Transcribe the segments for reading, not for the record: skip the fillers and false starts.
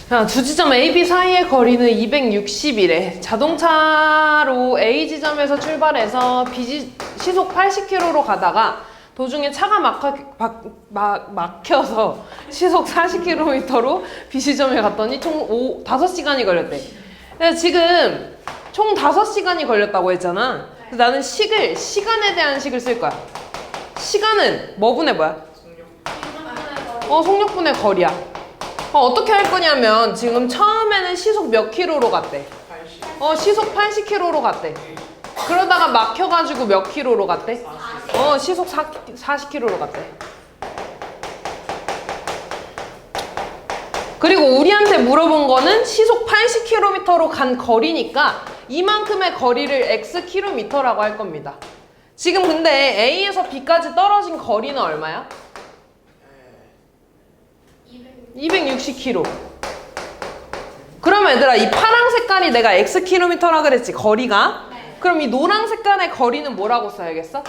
자, 두 지점 A, B 사이의 거리는 260이래. 자동차로 A 지점에서 출발해서 시속 80km로 가다가 도중에 차가 막혀서 시속 40km로 B 지점에 갔더니 총 5시간이 걸렸대. 근데 지금 총 5시간이 걸렸다고 했잖아. 그래서 나는 시간에 대한 식을 쓸 거야. 시간은 뭐분의 뭐야? 속력분의 거리야. 어떻게 할 거냐면 지금 처음에는 시속 몇 킬로로 갔대? 시속 80km로 갔대. 그러다가 막혀가지고 몇 킬로로 갔대? 시속 40km로 갔대. 그리고 우리한테 물어본 거는 시속 80km로 간 거리니까 이만큼의 거리를 X킬로미터라고 할 겁니다. 지금 근데 A에서 B까지 떨어진 거리는 얼마야? 260km. 그럼 얘들아 이 파란 색깔이 내가 X킬로미터라 그랬지 거리가? 그럼 이 노란 색깔의 거리는 뭐라고 써야겠어?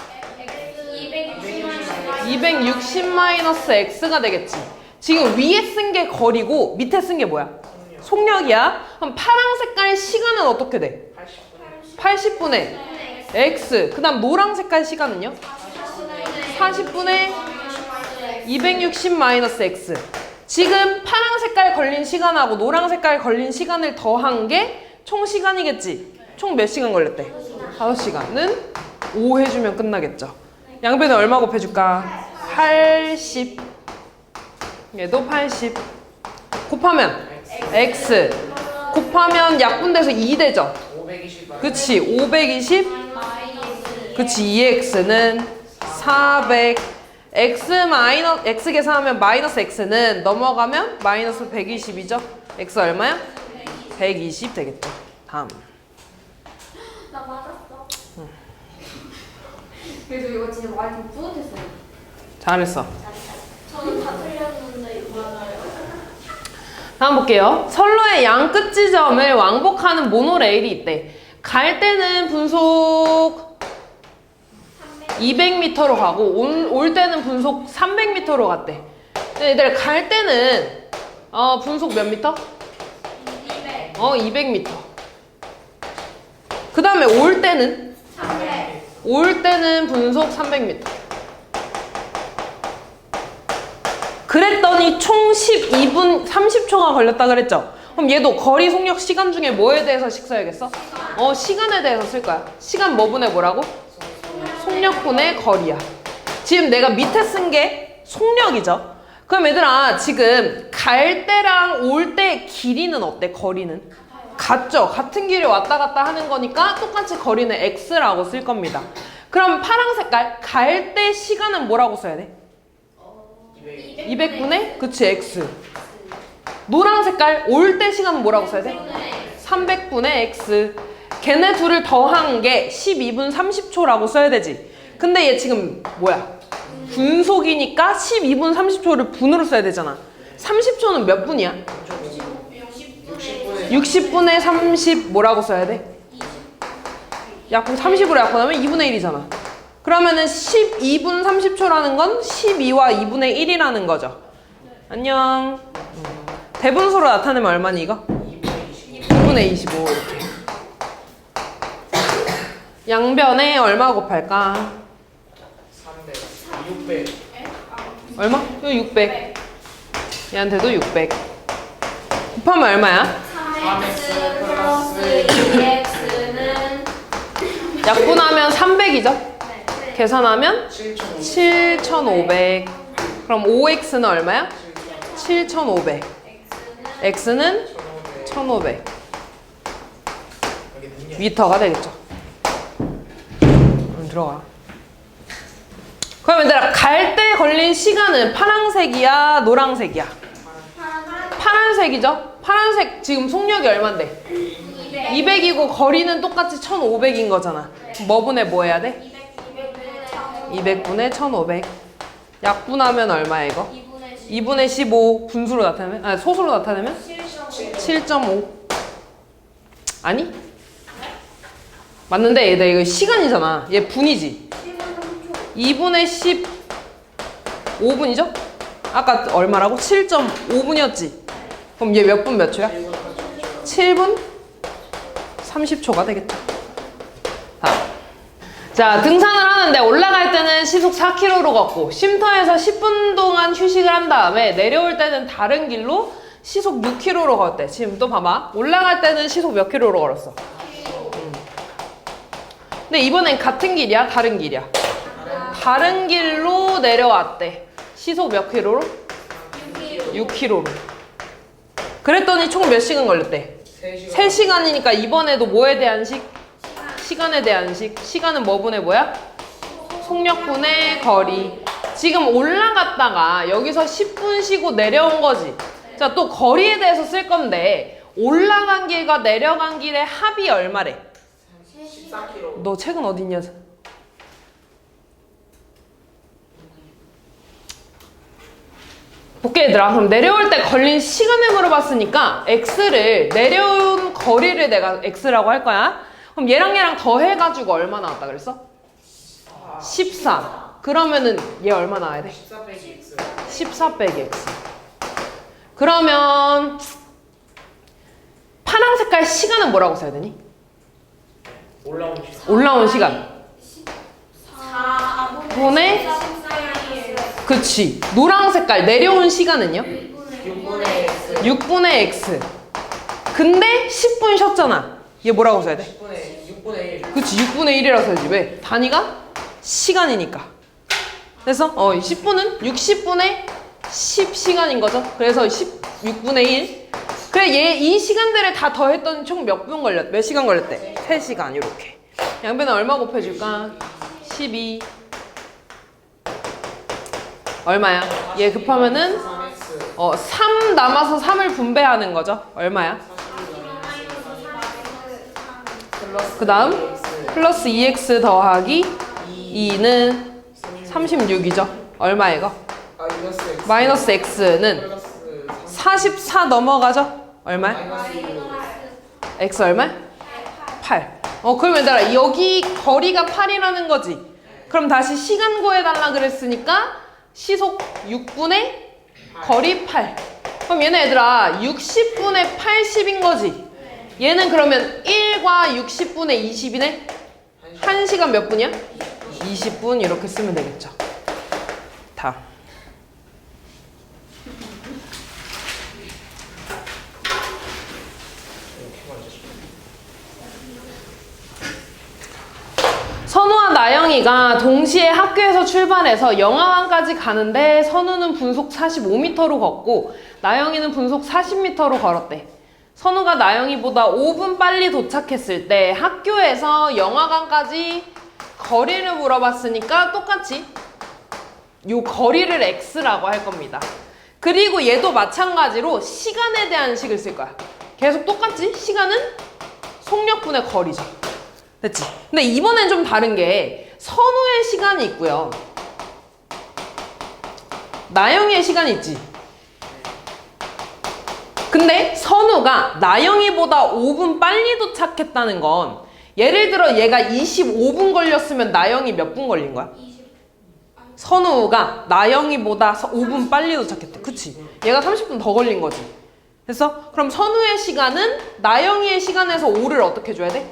260-X가 되겠지. 지금 위에 쓴 게 거리고 밑에 쓴 게 뭐야? 속력이야. 그럼 파란 색깔 시간은 어떻게 돼? 80분의 X. 그 다음 노란 색깔 시간은요? 40분의 260-X. 지금 파란 색깔 걸린 시간하고 노란 색깔 걸린 시간을 더한 게 총 시간이겠지? 총 몇 시간 걸렸대? 5시간은 5 해주면 끝나겠죠. 양변에 얼마 곱해줄까? 80. 얘도 80. 곱하면 X. 곱하면 약분돼서 2 되죠? 그치, 520. 그치, 2X는 400. X 계산하면 마이너스 X는 넘어가면 마이너스 120이죠? X 얼마야? 120 되겠죠. 다음. 나 맞았어. 그래도 이거 진짜 많이 뿌듯했어요. 잘했어. 저는 다 틀렸는데 이거 맞아요. 다음 볼게요. 선로의 양 끝 지점을 왕복하는 모노레일이 있대. 갈 때는 분속 200m로 가고 올 때는 분속 300m로 갔대. 근데 얘들 갈 때는 분속 몇 미터? 200m. 그 다음에 올 때는? 300. 올 때는 분속 300m. 그랬더니 총 12분 30초가 걸렸다 그랬죠? 그럼 얘도 거리, 속력, 시간 중에 뭐에 대해서 식 써야겠어? 시간에 대해서 쓸 거야. 시간 뭐분의 뭐라고? 속력분의 거리야. 지금 내가 밑에 쓴 게 속력이죠? 그럼 얘들아 지금 갈 때랑 올 때 길이는 어때? 거리는? 같죠? 같은 길을 왔다 갔다 하는 거니까 똑같이 거리는 X라고 쓸 겁니다. 그럼 파란 색깔 갈 때 시간은 뭐라고 써야 돼? 200분의? 그치, X. 노란 색깔 올 때 시간은 뭐라고 써야 돼? 300분의 X. 걔네 둘을 더한 게 12분 30초라고 써야 되지. 근데 얘 지금 뭐야? 분속이니까 12분 30초를 분으로 써야 되잖아. 30초는 몇 분이야? 60분의 30 뭐라고 써야 돼? 약분 30으로 약분하면 2분의 1이잖아. 그러면은 12분 30초라는 건 12와 2분의 1이라는 거죠. 안녕. 대분수로 나타내면 얼마니 이거? 2분의 25 이렇게. 양변에 얼마 곱할까? 300, 600. 얼마? 이거 600. 얘한테도 600. 곱하면 얼마야? 3x 플러스 2x는 약분하면 300이죠? 네. 계산하면 7,500. 그럼 5x는 얼마야? 7,500. x는 1,500 미터가 되겠죠. 들어가. 그럼 얘들아 갈 때 걸린 시간은 파란색이야 노란색이야? 파란색이죠? 파란색 지금 속력이 얼만데? 200이고 거리는 똑같이 1,500인 거잖아. 뭐분의 뭐 해야 돼? 200분의 1,500. 약분하면 얼마야 이거? 2분의 15 분수로 나타내면? 아니 소수로 나타내면? 7.5. 아니? 맞는데 얘들 이거 시간이잖아. 얘 분이지? 2분의 15분이죠? 아까 얼마라고? 7.5분이었지? 그럼 얘 몇 분 몇 초야? 7분 30초가 되겠다. 다음. 자, 등산을 하는데 올라갈 때는 시속 4km로 걷고 쉼터에서 10분 동안 휴식을 한 다음에 내려올 때는 다른 길로 시속 6km로 걷대. 지금 또 봐봐. 올라갈 때는 시속 몇 킬로로 걸었어? 근데 이번엔 같은 길이야? 다른 길이야? 다른 길로 내려왔대. 시속 몇 킬로로? 6km로. 그랬더니 총 몇 시간 걸렸대? 3시간이니까 이번에도 뭐에 대한 식? 시간에 대한 식. 시간은 뭐분의 뭐야? 속력분의 거리. 지금 올라갔다가 여기서 10분 쉬고 내려온 거지. 자, 또 거리에 대해서 쓸 건데 올라간 길과 내려간 길의 합이 얼마래? 14km. 너 책은 어디 있냐? 볼게 얘들아. 그럼 내려올 때 걸린 시간을 물어봤으니까 x를 내려온 거리를 내가 x라고 할 거야. 그럼 얘랑 더해가지고 얼마 나왔다 그랬어? 14. 그러면은 얘 얼마 나와야 돼? 14 빼기 x. 14 빼기 x. 그러면 파란 색깔 시간은 뭐라고 써야 되니? 올라온 시간. 올라온 시간. 4분의 분의? 14. 그치. 노랑 색깔 내려온 시간은요? 6분의 x. 6분의 x. 근데 10분 쉬었잖아. 얘 뭐라고 써야 돼? 6분의 1. 그치. 6분의 1이라고 써야지. 왜? 단위가 시간이니까. 그래서 10분은 60분의 10시간인 거죠. 그래서 6분의 1. 그래, 얘 이 시간들을 다 더했더니 총 몇 분 걸렸? 몇 시간 걸렸대? 3시간 이렇게. 양변은 얼마 곱해줄까? 12. 얼마야? 얘 급하면은 3x. 3 남아서 3을 분배하는 거죠. 얼마야? 그 다음 플러스 2x 더하기 2는 36이죠. 얼마 이거? 마이너스 x. 마이너스 x는 플러스 44 넘어가죠? 얼마야? 마이너스 6. x 얼마야? 8. 그러면 얘들아 여기 거리가 8이라는 거지. 그럼 다시 시간 구해달라 그랬으니까 시속 6분의 거리 8. 그럼 얘네 얘들아 60분의 80인 거지. 얘는 그러면 1과 60분의 20이네? 1시간 몇 분이야? 20분 이렇게 쓰면 되겠죠. 다. 선우와 나영이가 동시에 학교에서 출발해서 영화관까지 가는데 선우는 분속 45m로 걷고 나영이는 분속 40m로 걸었대. 선우가 나영이보다 5분 빨리 도착했을 때 학교에서 영화관까지 거리를 물어봤으니까 똑같이 요 거리를 x라고 할 겁니다. 그리고 얘도 마찬가지로 시간에 대한 식을 쓸 거야. 계속 똑같지? 시간은 속력분의 거리죠. 됐지? 근데 이번엔 좀 다른 게 선우의 시간이 있고요. 나영이의 시간이 있지. 근데 선우가 나영이보다 5분 빨리 도착했다는 건 예를 들어 얘가 25분 걸렸으면 나영이 몇 분 걸린 거야? 선우가 나영이보다 5분 빨리 도착했대. 그치? 얘가 30분 더 걸린 거지. 됐어? 그럼 선우의 시간은 나영이의 시간에서 5를 어떻게 줘야 돼?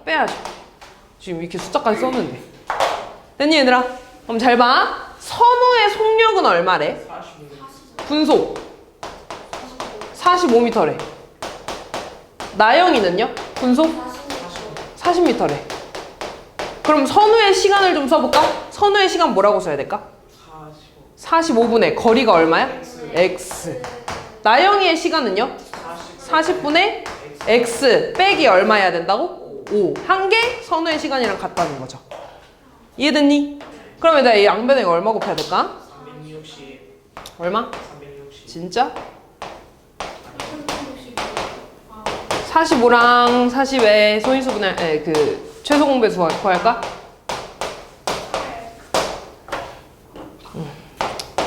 빼야죠. 지금 이렇게 숫자까지 썼는데. 됐니 얘들아? 그럼 잘 봐. 선우의 속력은 얼마래? 45. 분속 45m래. 나영이는요? 분속 40m래. 그럼 선우의 시간을 좀 써볼까? 선우의 시간 뭐라고 써야 될까? 45분의 거리가 얼마야? x. 나영이의 시간은요? 40분의 x 빼기 얼마 해야 된다고? 5. 한 개 선우의 시간이랑 같다는 거죠. 이해됐니? 그럼 얘들아 이 양변에 얼마 곱해야 될까? 360. 얼마? 360. 진짜? 45랑 40에 소인수분할 그 최소 공배수 구할까?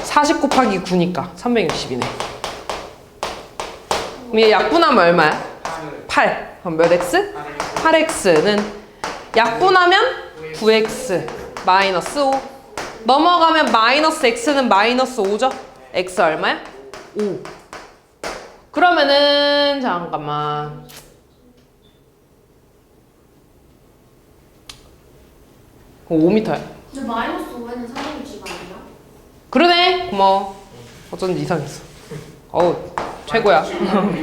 40 곱하기 9니까 360이네. 그럼 얘 약분하면 얼마야? 8. 그럼 몇 x? 8x는 약분하면 9x 마이너스 5. 넘어가면 마이너스 x는 마이너스 5죠? x 얼마야? 5. 그러면은 잠깐만. 그거 5m야. 근데 마이너스 5에는 선생님 집 아니야? 그러네. 고마워. 어쩐지 이상했어. 어우 최고야.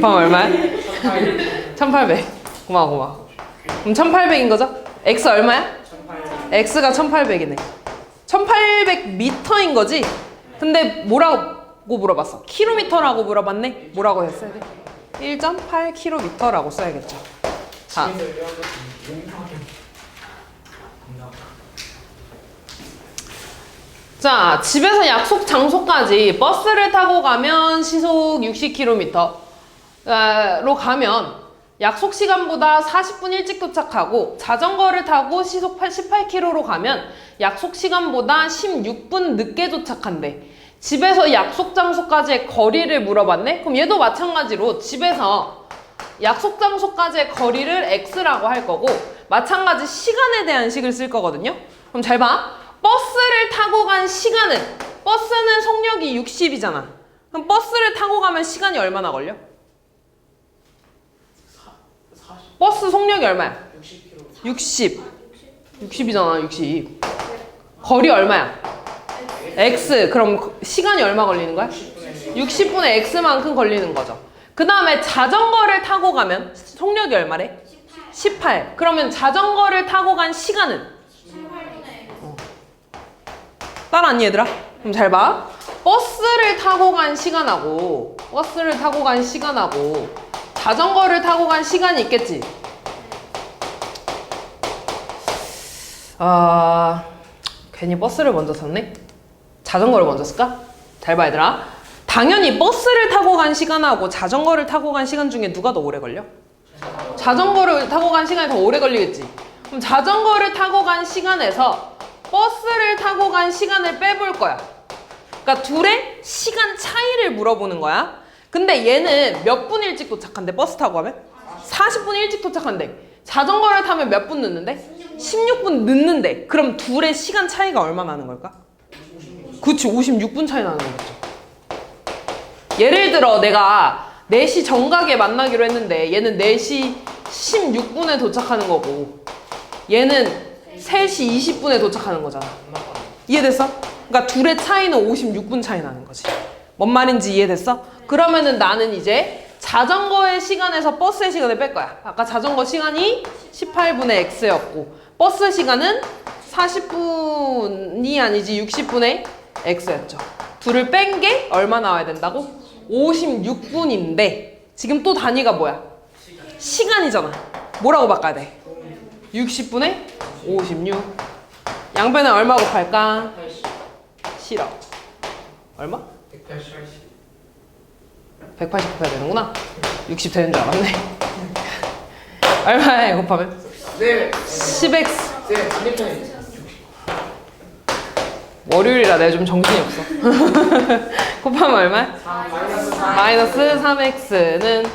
방 얼마야? 1800. 고마워 고마워. 그럼 1800인 거죠? X 얼마야? 1800. X가 1800이네. 1800m인 거지? 근데 뭐라고 물어봤어? 킬로미터라고 물어봤네? 뭐라고 했어야 돼? 1.8km라고 써야겠죠. 자, 자, 집에서 약속 장소까지 버스를 타고 가면 시속 60km로 가면 약속 시간보다 40분 일찍 도착하고 자전거를 타고 시속 18km로 가면 약속 시간보다 16분 늦게 도착한대. 집에서 약속 장소까지의 거리를 물어봤네? 그럼 얘도 마찬가지로 집에서 약속 장소까지의 거리를 x라고 할 거고 마찬가지 시간에 대한 식을 쓸 거거든요. 그럼 잘 봐. 버스를 타고 간 시간은 버스는 속력이 60이잖아. 그럼 버스를 타고 가면 시간이 얼마나 걸려? 40. 버스 속력이 얼마야? 60km. 60. 60이잖아, 60. 거리 얼마야? x. 그럼 시간이 얼마 걸리는 거야? 60분의 x만큼 걸리는 거죠. 그 다음에 자전거를 타고 가면 속력이 얼마래? 18. 그러면 자전거를 타고 간 시간은? 따라왔니 얘들아? 그럼 잘 봐. 버스를 타고 간 시간하고 자전거를 타고 간 시간이 있겠지? 괜히 버스를 먼저 탔네? 자전거를 먼저 쓸까? 잘 봐 얘들아. 당연히 버스를 타고 간 시간하고 자전거를 타고 간 시간 중에 누가 더 오래 걸려? 자전거를 타고 간 시간이 더 오래 걸리겠지? 그럼 자전거를 타고 간 시간에서 버스를 타고 간 시간을 빼볼 거야. 그러니까 둘의 시간 차이를 물어보는 거야. 근데 얘는 몇 분 일찍 도착한대? 버스 타고 가면? 40분 일찍 도착한대. 자전거를 타면 몇 분 늦는데? 16분 늦는데. 그럼 둘의 시간 차이가 얼마 나는 걸까? 그치, 56분 차이 나는 거겠죠. 예를 들어 내가 4시 정각에 만나기로 했는데 얘는 4시 16분에 도착하는 거고 얘는 3시 20분에 도착하는 거잖아. 이해됐어? 그러니까 둘의 차이는 56분 차이 나는 거지. 뭔 말인지 이해됐어? 그러면은 나는 이제 자전거의 시간에서 버스의 시간을 뺄 거야. 아까 자전거 시간이 18분의 x였고 버스 시간은 40분이 아니지 60분의 x였죠. 둘을 뺀 게 얼마 나와야 된다고? 56분인데 지금 또 단위가 뭐야? 시간이잖아. 뭐라고 바꿔야 돼? 60분의 56. 양변에 얼마 곱할까? 80. 싫어. 얼마? 180. 180 곱해야 되는구나. 60 되는 줄 알았네. 얼마에 곱하면? 네. 10x. 네, 반대편에. 월요일이라 내가 좀 정신이 없어. 곱하면 얼마야? 마이너스 4. 마이너스 3x는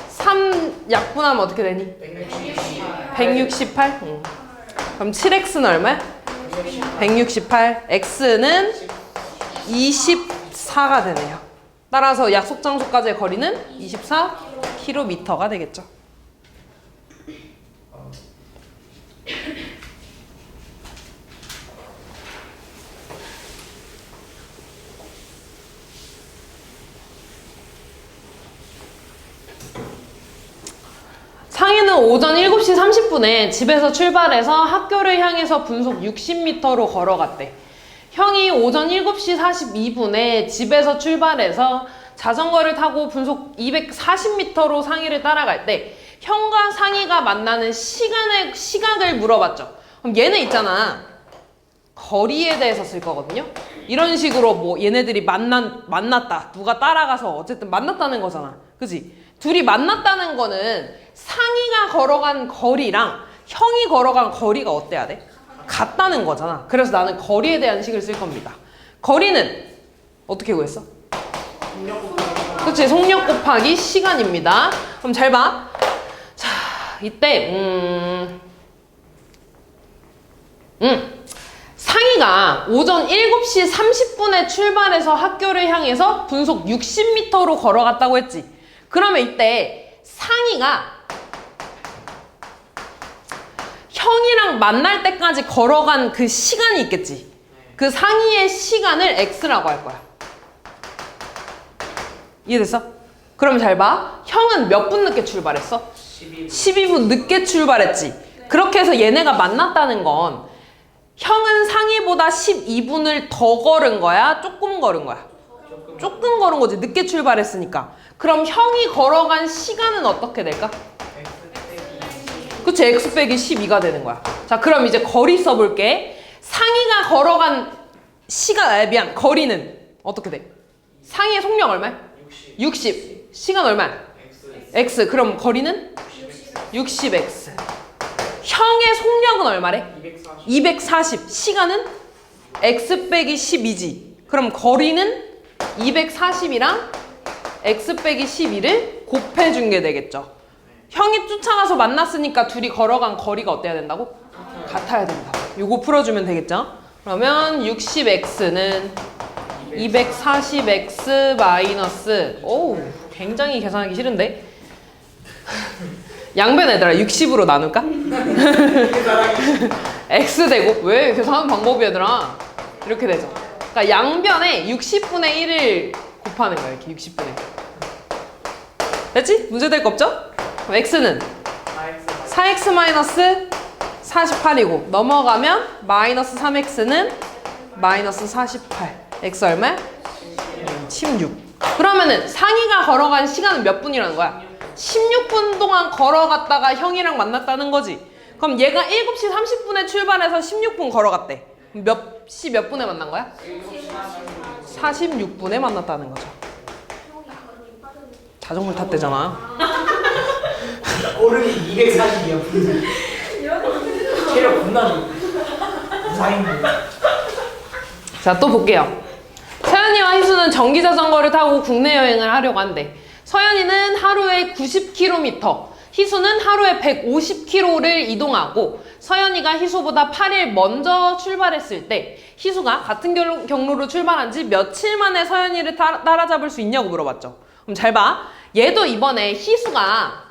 3 약분하면 어떻게 되니? 168? 응. 그럼 7x는 얼마야? 168. x는 24가 되네요. 따라서 약속 장소까지의 거리는 24km가 되겠죠. 상희는 오전 7시 30분에 집에서 출발해서 학교를 향해서 분속 60m로 걸어갔대. 형이 오전 7시 42분에 집에서 출발해서 자전거를 타고 분속 240m로 상희를 따라갈 때 형과 상희가 만나는 시각을 물어봤죠. 그럼 얘네 있잖아. 거리에 대해서 쓸 거거든요. 이런 식으로 뭐 얘네들이 만났다. 누가 따라가서 어쨌든 만났다는 거잖아. 그치? 둘이 만났다는 거는 상희가 걸어간 거리랑 형이 걸어간 거리가 어때야 돼? 같다는 거잖아. 그래서 나는 거리에 대한 식을 쓸 겁니다. 거리는 어떻게 구했어? 그치? 속력 곱하기 시간입니다. 그럼 잘 봐. 자, 이때 상희가 오전 7시 30분에 출발해서 학교를 향해서 분속 60m로 걸어갔다고 했지. 그러면 이때 상이가 형이랑 만날 때까지 걸어간 그 시간이 있겠지. 그 상이의 시간을 x라고 할 거야. 이해됐어? 그럼 잘 봐. 형은 몇 분 늦게 출발했어? 12분 늦게 출발했지. 그렇게 해서 얘네가 만났다는 건 형은 상이보다 12분을 더 걸은 거야? 조금 걸은 거야? 조금 걸은 거지. 늦게 출발했으니까. 그럼 형이 걸어간 시간은 어떻게 될까? 그치, x 빼기 12가 되는 거야. 자, 그럼 이제 거리 써볼게. 상이가 걸어간 시간, 거리는 어떻게 돼? 상이의 속력 얼마야? 60. 시간 얼마야? x. 그럼 거리는? 60x. 형의 속력은 얼마래? 240. 시간은? x 빼기 12지. 그럼 거리는 240이랑 x 빼기 12를 곱해준 게 되겠죠. 형이 쫓아가서 만났으니까 둘이 걸어간 거리가 어때야 된다고? 같아야 된다. 요거 풀어주면 되겠죠? 그러면 60x는 240x 마이너스, 오우, 굉장히 계산하기 싫은데? 양변 얘들아 60으로 나눌까? x 되고, 왜 계산하는 방법이 얘들아? 이렇게 되죠. 그러니까 양변에 60분의 1을 곱하는 거야. 이렇게 60분의 1. 됐지? 문제 될 거 없죠? 그럼 x는 4x 마이너스 48이고 넘어가면 마이너스 3x는 마이너스 48. x 얼마야? 16. 그러면은 상이가 걸어간 시간은 몇 분이라는 거야? 16분 동안 걸어갔다가 형이랑 만났다는 거지. 그럼 얘가 7시 30분에 출발해서 16분 걸어갔대. 몇 분에 만난 거야? 46분에 만났다는 거죠. 자전거를 탔대잖아. 오름이 240이야. 체력 겁나 좋고. 무사인데. 자, 또 볼게요. 서연이와 희수는 전기자전거를 타고 국내 여행을 하려고 한대. 서연이는 하루에 90km, 희수는 하루에 150km를 이동하고 서연이가 희수보다 8일 먼저 출발했을 때 희수가 같은 경로로 출발한 지 며칠 만에 서연이를 따라잡을 수 있냐고 물어봤죠. 그럼 잘 봐. 얘도 이번에 희수가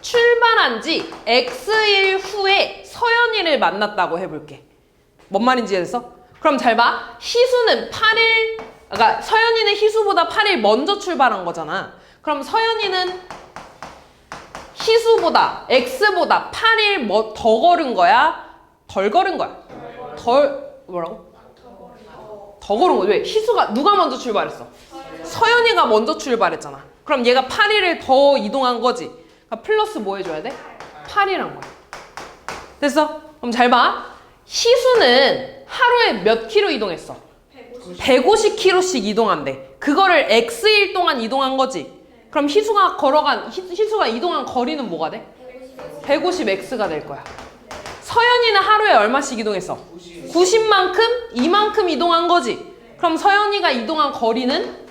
출발한 지 X일 후에 서연이를 만났다고 해볼게. 뭔 말인지 이해됐어? 그럼 잘 봐. 희수는 8일, 그러니까 서연이는 희수보다 8일 먼저 출발한 거잖아. 그럼 서연이는 희수보다, X보다 8일 더 걸은 거야? 덜 걸은 거야? 뭐라고? 더 걸은 거지. 왜? 희수가, 누가 먼저 출발했어? 서연이가 먼저 출발했잖아. 그럼 얘가 8일을 더 이동한 거지. 그러니까 플러스 뭐 해줘야 돼? 8이란 거야. 됐어? 그럼 잘 봐. 희수는 하루에 몇 킬로 이동했어? 150km씩 이동한대. 그거를 X일 동안 이동한 거지. 그럼 희수가 이동한 거리는 뭐가 돼? 150X가 될 거야. 서연이는 하루에 얼마씩 이동했어? 90만큼? 이만큼 이동한 거지. 그럼 서연이가 이동한 거리는?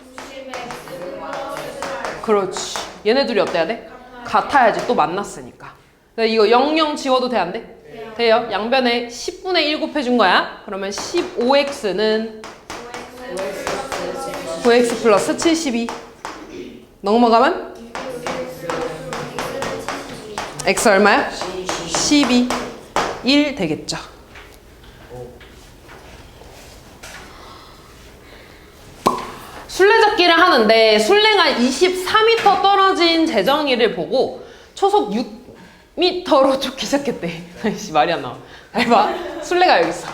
그렇지. 얘네 둘이 어때야 돼? 같아야지. 또 만났으니까. 이거 00 지워도 돼, 안 돼? 돼요. 양변에 10분의 1 곱해준 거야. 그러면 15x는 9x 플러스 72. 넘어가면? x 얼마야? 12. 1 되겠죠. 술래잡기를 하는데 술래가 24m 떨어진 재정이를 보고 초속 6m로 쫓기 시작했대. 아이씨, 말이 안 나와. 잘 봐. 술래가 여기 있어.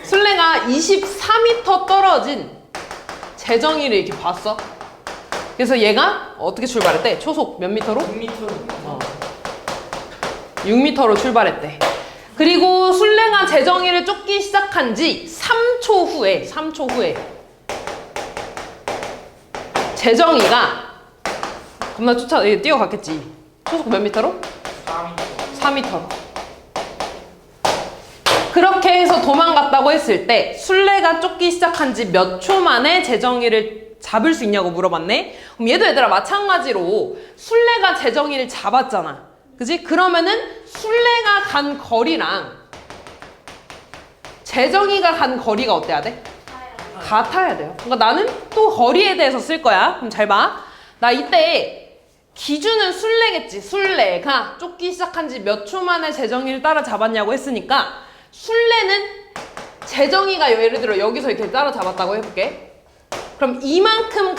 술래가 24m 떨어진 재정이를 이렇게 봤어. 그래서 얘가 어떻게 출발했대? 초속 몇 미터로? 6m. 6m로 출발했대. 그리고 술래가 재정이를 쫓기 시작한 지 3초 후에 재정이가 겁나 뛰어갔겠지. 초속 몇 미터로? 4m로. 그렇게 해서 도망갔다고 했을 때 술래가 쫓기 시작한 지 몇 초 만에 재정이를 잡을 수 있냐고 물어봤네. 그럼 얘들아 마찬가지로 술래가 재정이를 잡았잖아. 그지? 그러면은 술래가 간 거리랑 재정이가 간 거리가 어때야 돼? 같아야 돼요. 그러니까 나는 또 거리에 대해서 쓸 거야. 그럼 잘 봐. 나 이때 기준은 순례겠지. 순례가 쫓기 시작한 지 몇 초 만에 재정이를 따라잡았냐고 했으니까 순례는 재정이가 예를 들어 여기서 이렇게 따라잡았다고 해볼게. 그럼 이만큼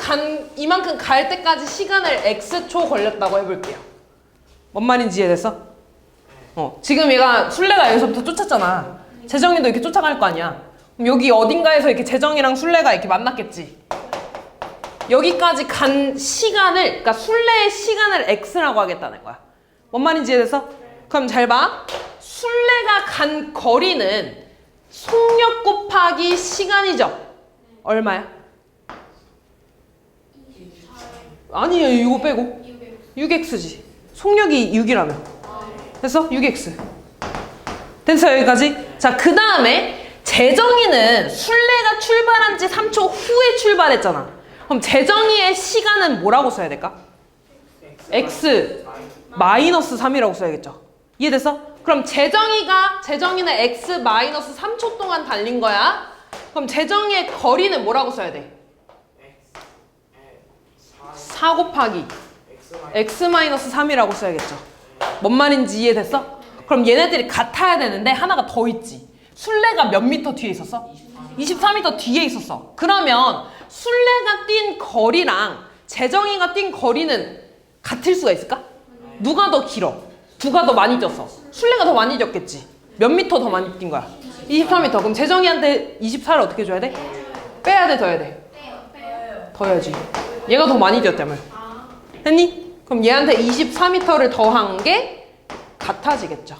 갈 때까지 시간을 X초 걸렸다고 해볼게요. 뭔 말인지 이해됐어? 지금 얘가 순례가 여기서부터 쫓았잖아. 재정이도 이렇게 쫓아갈 거 아니야. 그럼 여기 어딘가에서 이렇게 재정이랑 순례가 이렇게 만났겠지. 여기까지 간 시간을, 그러니까 순례의 시간을 X라고 하겠다는 거야. 뭔 말인지 이해됐어? 그럼 잘 봐. 순례가 간 거리는 속력 곱하기 시간이죠. 얼마야? 아니에요. 이거 빼고 6X지. 속력이 6이라며. 됐어? 6X. 됐어 여기까지? 자, 그 다음에 재정이는 순례가 출발한 지 3초 후에 출발했잖아. 그럼 재정이의 시간은 뭐라고 써야 될까? X 마이너스 3이라고 써야겠죠. 이해됐어? 그럼 재정이는 X 마이너스 3초 동안 달린 거야. 그럼 재정이의 거리는 뭐라고 써야 돼? 4 곱하기 X 마이너스 3이라고 써야겠죠. 뭔 말인지 이해됐어? 그럼 얘네들이 같아야 되는데 하나가 더 있지. 순례가 몇 미터 뒤에 있었어? 24m 뒤에 있었어. 그러면 순례가 뛴 거리랑 재정이가 뛴 거리는 같을 수가 있을까? 누가 더 길어? 누가 더 많이 뛰었어? 순례가 더 많이 뛰었겠지. 몇 미터 더 많이 뛴 거야? 24m. 그럼 재정이한테 24를 어떻게 줘야 돼? 빼야 돼, 더 해야 돼? 더 해야지. 얘가 더 많이 뛰었다며. 했니? 그럼 얘한테 24m를 더한 게 같아지겠죠.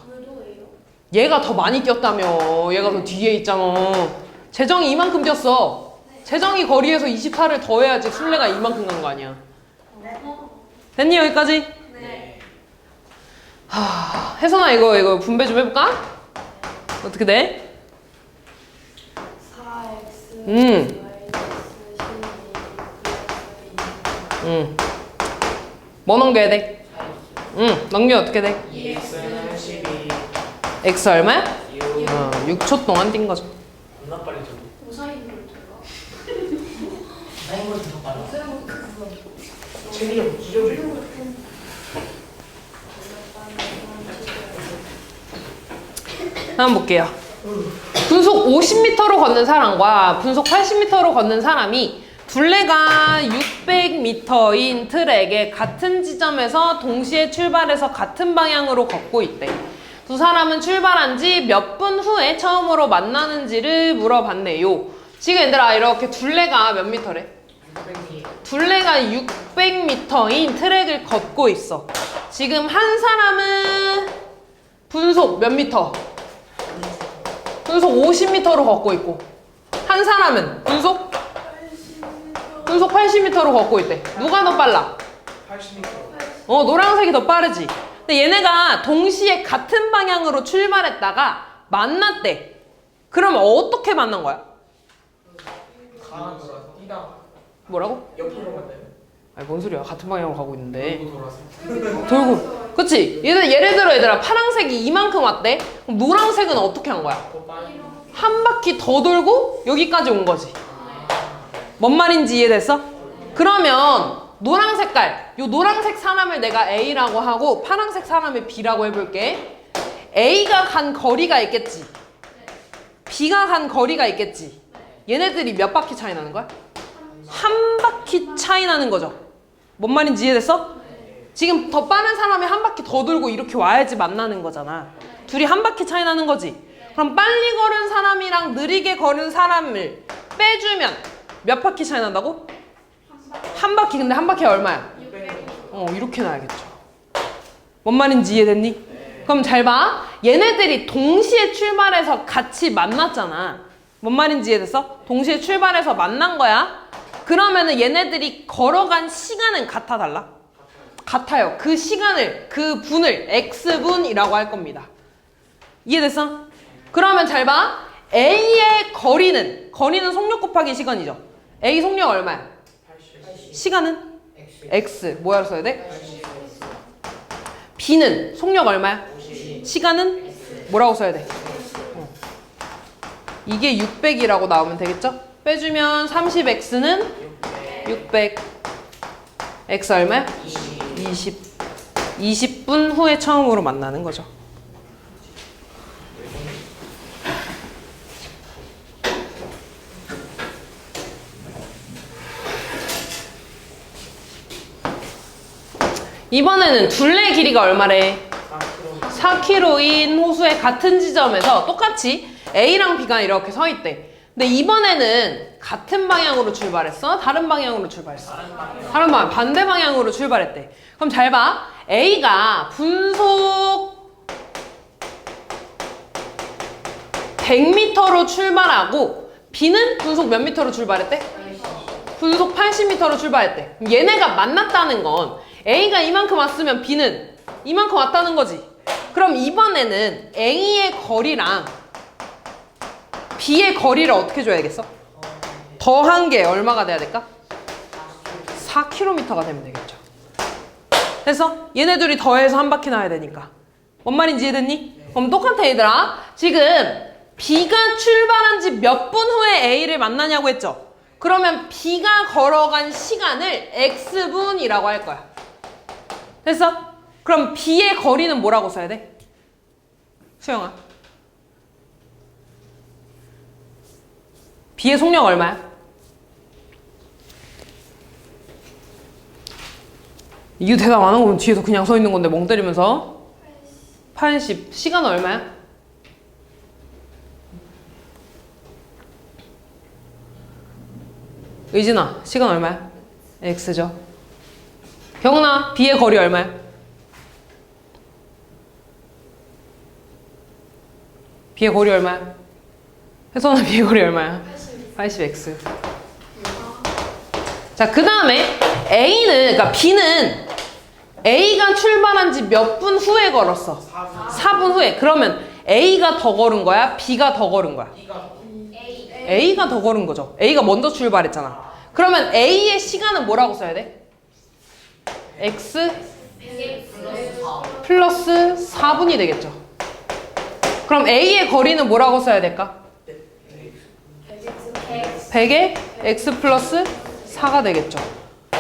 얘가 더 많이 뛰었다며. 얘가 더 뒤에 있잖아. 재정이 이만큼 뛰었어. 재정이 거리에서 24를 더해야지 순례가 이만큼 간 거 아니야. 됐니 여기까지? 네. 혜선아 이거 분배 좀 해볼까? 어떻게 돼? 4x 뭐 넘겨야 돼? 넘기면 어떻게 돼? X는 12. X 얼마야? 6. 6초 동안 뛴 거죠. 겁나 빨리 저도. 우사인으로 들어가. 사인보다 더 빨라. 체리형 기저주. 한번 볼게요. 분속 50m로 걷는 사람과 분속 80m로 걷는 사람이 둘레가 600m인 트랙에 같은 지점에서 동시에 출발해서 같은 방향으로 걷고 있대. 두 사람은 출발한 지 몇 분 후에 처음으로 만나는지를 물어봤네요. 지금 얘들아 이렇게 둘레가 몇 미터래? 600이. 둘레가 600m인 트랙을 걷고 있어. 지금 한 사람은 분속 몇 미터? 분속 50m로 걷고 있고 한 사람은 분속 80m로 걷고 있대. 누가 더 빨라? 80m. 노란색이 더 빠르지. 근데 얘네가 동시에 같은 방향으로 출발했다가 만났대. 그러면 어떻게 만난 거야? 가만 돌아서 뛰다가 뭐라고? 옆으로 간다요. 아니 뭔 소리야. 같은 방향으로 가고 있는데 돌고 돌아서. 돌고. 그치? 예를 들어 얘들아 파란색이 이만큼 왔대. 그럼 노란색은 어떻게 한 거야? 더 빨리. 한 바퀴 더 돌고 여기까지 온 거지. 뭔 말인지 이해됐어? 그러면 노란 색깔, 요 노란색 사람을 내가 A라고 하고 파란색 사람을 B라고 해볼게. A가 간 거리가 있겠지. B가 간 거리가 있겠지. 얘네들이 몇 바퀴 차이 나는 거야? 한 바퀴 차이 나는 거죠. 뭔 말인지 이해됐어? 지금 더 빠른 사람이 한 바퀴 더 돌고 이렇게 와야지 만나는 거잖아. 둘이 한 바퀴 차이 나는 거지. 그럼 빨리 걸은 사람이랑 느리게 걸은 사람을 빼주면 몇 바퀴 차이 난다고? 한 바퀴. 근데 한 바퀴가 얼마야? 600. 이렇게 나야겠죠. 뭔 말인지 이해됐니? 그럼 잘 봐. 얘네들이 동시에 출발해서 같이 만났잖아. 뭔 말인지 이해됐어? 동시에 출발해서 만난 거야. 그러면은 얘네들이 걸어간 시간은 같아 달라? 같아요. 그 시간을, 그 분을 X분이라고 할 겁니다. 이해됐어? 그러면 잘 봐. A의 거리는 속력 곱하기 시간이죠. A 속력 얼마야? 80. 시간은? X. X. 뭐야 써야 돼? 80. B는 속력 얼마야? 50. 시간은? 뭐라고 써야 돼? 이게 600이라고 나오면 되겠죠? 빼주면 30x는 600. x 얼마야? 20. 20분 후에 처음으로 만나는 거죠. 이번에는 둘레 길이가 얼마래? 4km인 호수의 같은 지점에서 똑같이 A랑 B가 이렇게 서 있대. 근데 이번에는 같은 방향으로 출발했어? 다른 방향으로 출발했어? 다른 방향, 반대 방향으로 출발했대. 그럼 잘 봐. A가 분속 100m로 출발하고 B는 분속 몇 미터로 출발했대? 분속 80m로 출발했대. 그럼 얘네가 만났다는 건 A가 이만큼 왔으면 B는 이만큼 왔다는 거지. 그럼 이번에는 A의 거리랑 B의 거리를 어떻게 줘야겠어? 더한 게 얼마가 돼야 될까? 4km가 되면 되겠죠. 됐어? 얘네 둘이 더해서 한 바퀴 나야 되니까. 뭔 말인지 이해됐니? 그럼 똑같아 얘들아. 지금 B가 출발한 지 몇 분 후에 A를 만나냐고 했죠? 그러면 B가 걸어간 시간을 X분이라고 할 거야. 됐어? 그럼 B의 거리는 뭐라고 써야 돼? 수영아. B의 속력 얼마야? 이거 대답 안 한 거면 뒤에서 그냥 서 있는 건데 멍 때리면서 80. 시간은 얼마야? 의진아, 시간 얼마야? X죠. 경은아, B의 거리 얼마야? B의 거리 얼마야? 혜선아, B의 거리 얼마야? 80x. 자, 그 다음에 A는, 그러니까 B는 A가 출발한 지 몇 분 후에 걸었어? 4분 후에. 그러면 A가 더 걸은 거야? B가 더 걸은 거야? A가 더 걸은 거죠. A가 먼저 출발했잖아. 그러면 A의 시간은 뭐라고 써야 돼? X 플러스 4분이 되겠죠. 그럼 A의 거리는 뭐라고 써야 될까? 100에 X 플러스 4가 되겠죠.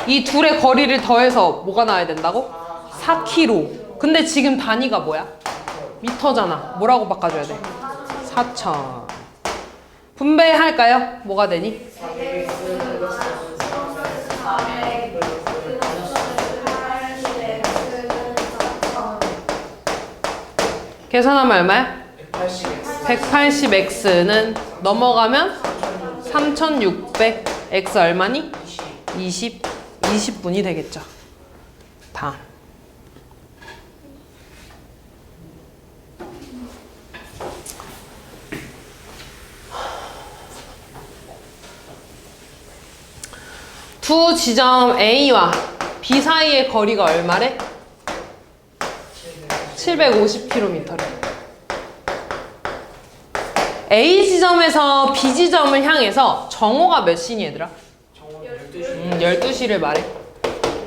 이 둘의 거리를 더해서 뭐가 나와야 된다고? 4km. 근데 지금 단위가 뭐야? 미터잖아. 뭐라고 바꿔줘야 돼? 4,000. 분배할까요? 뭐가 되니? 계산하면 얼마야? 180x는 넘어가면 3600. x 얼마니? 20분이 되겠죠. 다음. 두 지점 A와 B 사이의 거리가 얼마래? 750km래. A 지점에서 B 지점을 향해서 정오가 몇 시니 얘들아? 12시를 말해.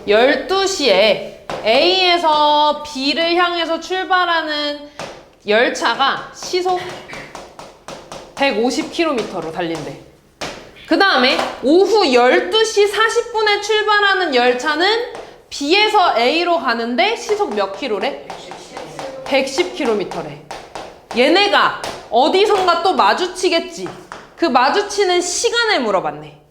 12시에 A에서 B를 향해서 출발하는 열차가 시속 150km로 달린대. 그 다음에 오후 12시 40분에 출발하는 열차는 B에서 A로 가는데 시속 몇 킬로래? 110km래. 얘네가 어디선가 또 마주치겠지. 그 마주치는 시간을 물어봤네.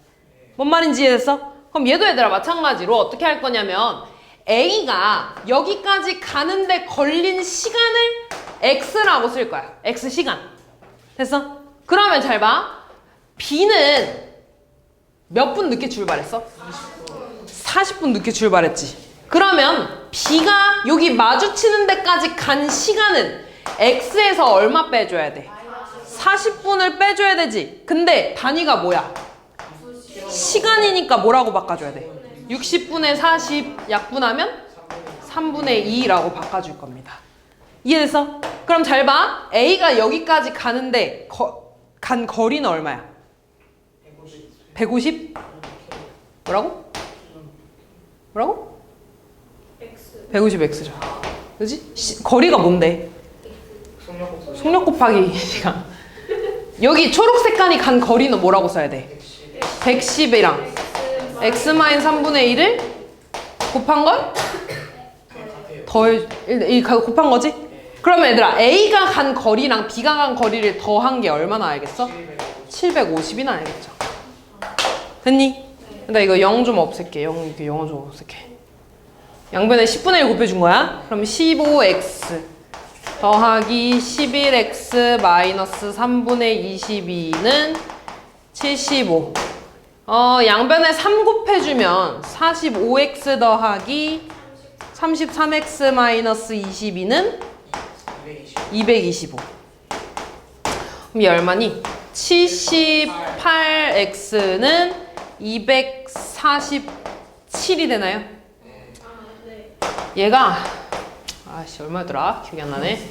뭔 말인지 이해됐어? 그럼 얘도 얘들아 마찬가지로 어떻게 할 거냐면 A가 여기까지 가는데 걸린 시간을 X라고 쓸 거야. X 시간. 됐어? 그러면 잘 봐. B는 몇 분 늦게 출발했어? 40분 늦게 출발했지. 그러면 B가 여기 마주치는 데까지 간 시간은 X에서 얼마 빼줘야 돼? 40분을 빼줘야 되지. 근데 단위가 뭐야? 시간이니까 뭐라고 바꿔줘야 돼? 60분에 40 약분하면 3분의 2라고 바꿔줄 겁니다. 이해됐어? 그럼 잘 봐. A가 여기까지 가는데 간 거리는 얼마야? 150? 뭐라고? 뭐라고? 150x죠. 그지? 거리가 뭔데? 속력 곱하기 시간. 여기 초록 색깔이 간 거리는 뭐라고 써야 돼? 110이랑 x-3분의 1을 곱한 걸? 곱한 거지? 그러면 얘들아 A가 간 거리랑 B가 간 거리를 더한 게 얼마나 알겠어? 750이나 알겠죠? 됐니? 나 이거 0 좀 없앨게. 0 좀 없앨게. 양변에 10분의 1 곱해준 거야? 그럼 15x 더하기 11x 마이너스 3분의 22는 75. 양변에 3 곱해주면 45x 더하기 33x 마이너스 22는 225. 그럼 이 얼마니? 78x는 247이 되나요? 얘가 아씨 얼마였더라? 기억이 안 나네.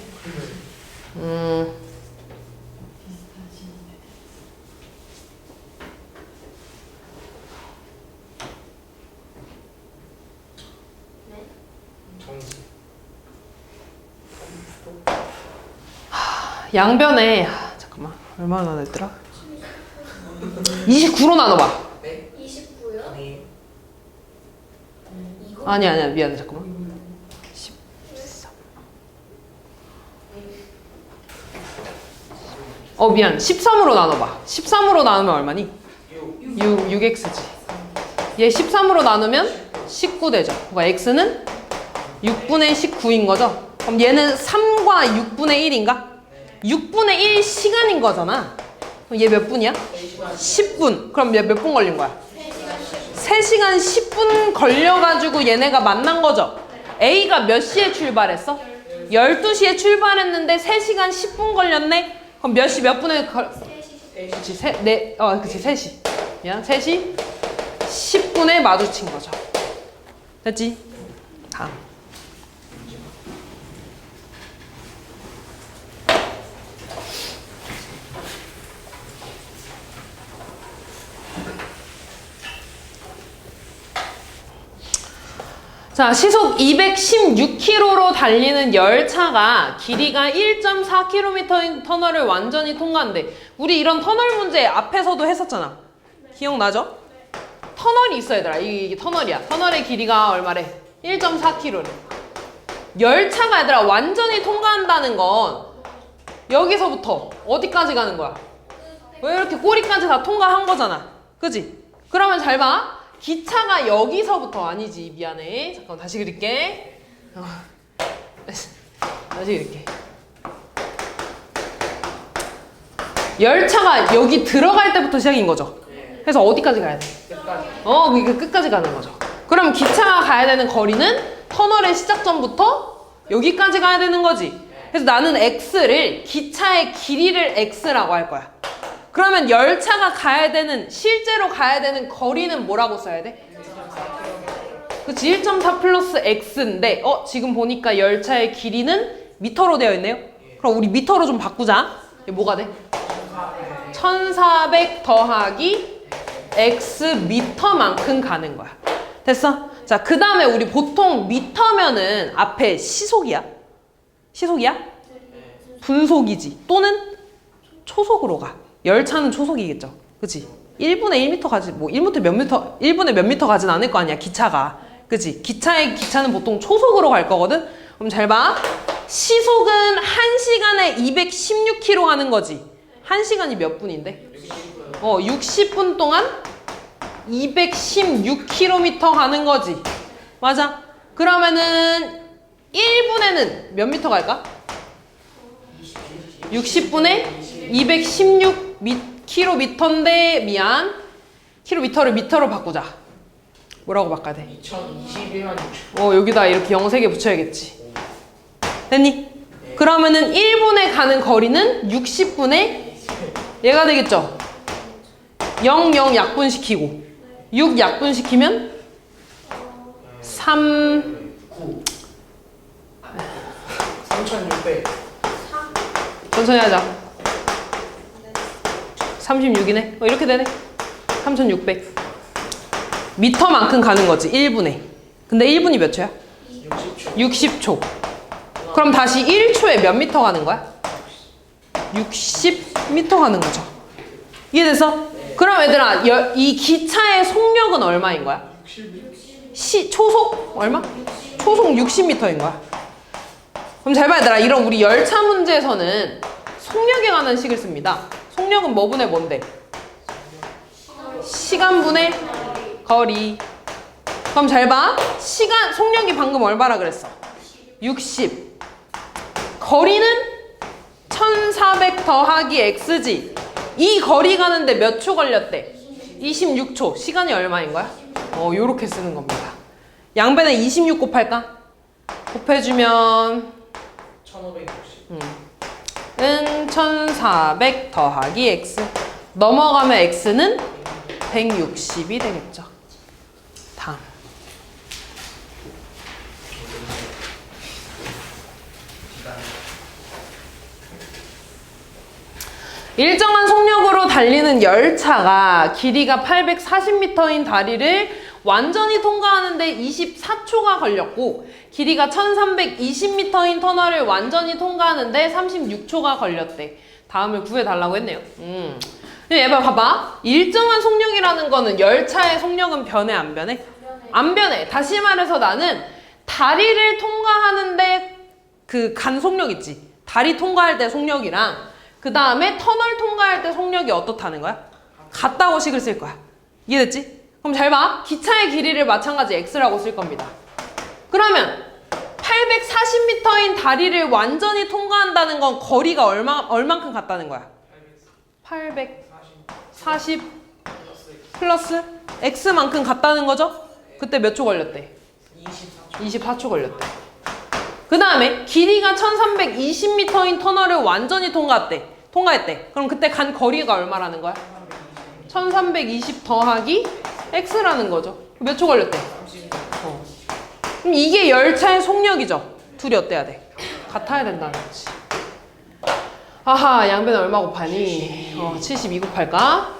양변에 잠깐만 얼마나 나눴더라? 29로 나눠봐. 29요? 아니 아니야 미안해 잠깐만. 13. 미안 13으로 나눠봐. 13으로 나누면 얼마니? 6x지. 얘 13으로 나누면 19 되죠. 그러니까 x는 6분의 19인 거죠. 그럼 얘는 3과 6분의 1인가? 6분의 1 시간인 거잖아. 그럼 얘 몇 분이야? 10분. 그럼 얘 몇 분 걸린 거야? 3시간 10분 걸려가지고 얘네가 만난 거죠. A가 몇 시에 출발했어? 12시에 출발했는데 3시간 10분 걸렸네? 그럼 몇 시 몇 분에 그치, 3시. 미안, 3시 10분에 마주친 거죠. 됐지? 다음. 자, 시속 216km로 달리는 열차가 길이가 1.4km인 터널을 완전히 통과한대. 우리 이런 터널 문제 앞에서도 했었잖아. 기억나죠? 터널이 있어 얘들아. 이게 터널이야. 터널의 길이가 얼마래? 1.4km래. 열차가 얘들아 완전히 통과한다는 건 여기서부터 어디까지 가는 거야? 왜 이렇게 꼬리까지 다 통과한 거잖아. 그지? 그러면 잘 봐. 기차가 여기서부터 아니지 미안해. 잠깐 다시 그릴게. 다시 그릴게. 열차가 여기 들어갈 때부터 시작인 거죠. 그래서 어디까지 가야 돼? 그러니까 끝까지 가는 거죠. 그럼 기차가 가야 되는 거리는 터널의 시작점부터 여기까지 가야 되는 거지. 그래서 나는 x를 기차의 길이를 x라고 할 거야. 그러면 열차가 가야 되는 실제로 가야 되는 거리는 뭐라고 써야 돼? 그치 1.4 플러스 x인데 지금 보니까 열차의 길이는 미터로 되어 있네요. 그럼 우리 미터로 좀 바꾸자. 이게 뭐가 돼? 1400 더하기 x 미터만큼 가는 거야. 됐어? 자, 그 다음에 우리 보통 미터면은 앞에 시속이야? 시속이야? 분속이지. 또는 초속으로 가. 열차는 초속이겠죠. 그치? 1분에 1m 가지, 1분에 몇 미터 가진 않을 거 아니야, 기차가. 그치? 기차는 보통 초속으로 갈 거거든? 그럼 잘 봐. 시속은 1시간에 216km 가는 거지. 1시간이 몇 분인데? 60분 동안 216km 가는 거지. 맞아. 그러면은 1분에는 몇 미터 갈까? 60분에 216km인데 미안. 킬로미터를 미터로 바꾸자. 뭐라고 바꿔야 돼? 2021만 6천. 여기다 이렇게 0 3개 붙여야겠지. 됐니? 그러면은 1분에 가는 거리는 60분에 얘가 되겠죠? 0 약분시키고 6 약분시키면 3600. 천천히 하자. 36이네. 이렇게 되네. 3600. 미터만큼 가는 거지. 1분에. 근데 1분이 몇 초야? 60초. 60초. 그럼 다시 1초에 몇 미터 가는 거야? 60미터 가는 거죠. 이해됐어? 그럼 얘들아 이 기차의 속력은 얼마인 거야? 초속 얼마? 초속 60m인 거야. 그럼 잘 봐 얘들아. 이런 우리 열차 문제에서는 속력에 관한 식을 씁니다. 속력은 뭐분의 뭔데? 시간분의 거리. 그럼 잘 봐. 속력이 방금 얼마라 그랬어? 60. 거리는 1400 더하기 x지. 이 거리 가는데 몇 초 걸렸대? 26초. 시간이 얼마인 거야? 요렇게 쓰는 겁니다. 양변에 26 곱할까? 곱해주면 1560. 은 1400 더하기 x. 넘어가면 x는 160이 되겠죠. 다음. 일정한 속력으로 달리는 열차가 길이가 840m인 다리를 완전히 통과하는데 24초가 걸렸고 길이가 1320m인 터널을 완전히 통과하는데 36초가 걸렸대. 다음을 구해달라고 했네요. 얘 봐봐. 일정한 속력이라는 거는 열차의 속력은 변해 안 변해? 안 변해. 다시 말해서 나는 다리를 통과하는데 그 간 속력 있지? 다리 통과할 때 속력이랑 그 다음에 터널 통과할 때 속력이 어떻다는 거야? 같다고 식을 쓸 거야. 이해됐지? 그럼 잘 봐. 기차의 길이를 마찬가지 x라고 쓸 겁니다. 그러면 840m인 다리를 완전히 통과한다는 건 거리가 얼만큼 같다는 거야? 840 플러스 x만큼 같다는 거죠? 그때 몇 초 걸렸대? 24초 걸렸대. 그 다음에 길이가 1320m인 터널을 완전히 통과했대. 그럼 그때 간 거리가 얼마라는 거야? 1320 더하기 x라는 거죠. 몇 초 걸렸대? 그럼 이게 열차의 속력이죠. 둘이 어때야 돼? 같아야 된다는 거지. 아하, 양변에 얼마 곱하니? 72 곱할까?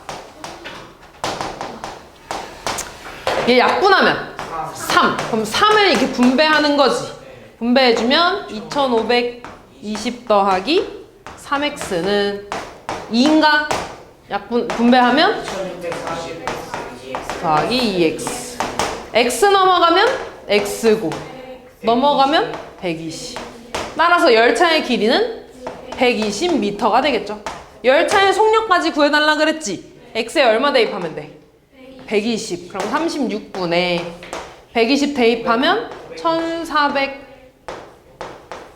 얘 약분하면 3. 그럼 3을 이렇게 분배하는 거지. 분배해주면 2520 더하기 3x는 2인가? 분배하면 1640 더하기 2x. x 넘어가면 x고 넘어가면 120. 따라서 열차의 길이는 120m가 되겠죠. 열차의 속력까지 구해달라 그랬지. x에 얼마 대입하면 돼? 120. 그럼 36분에 120 대입하면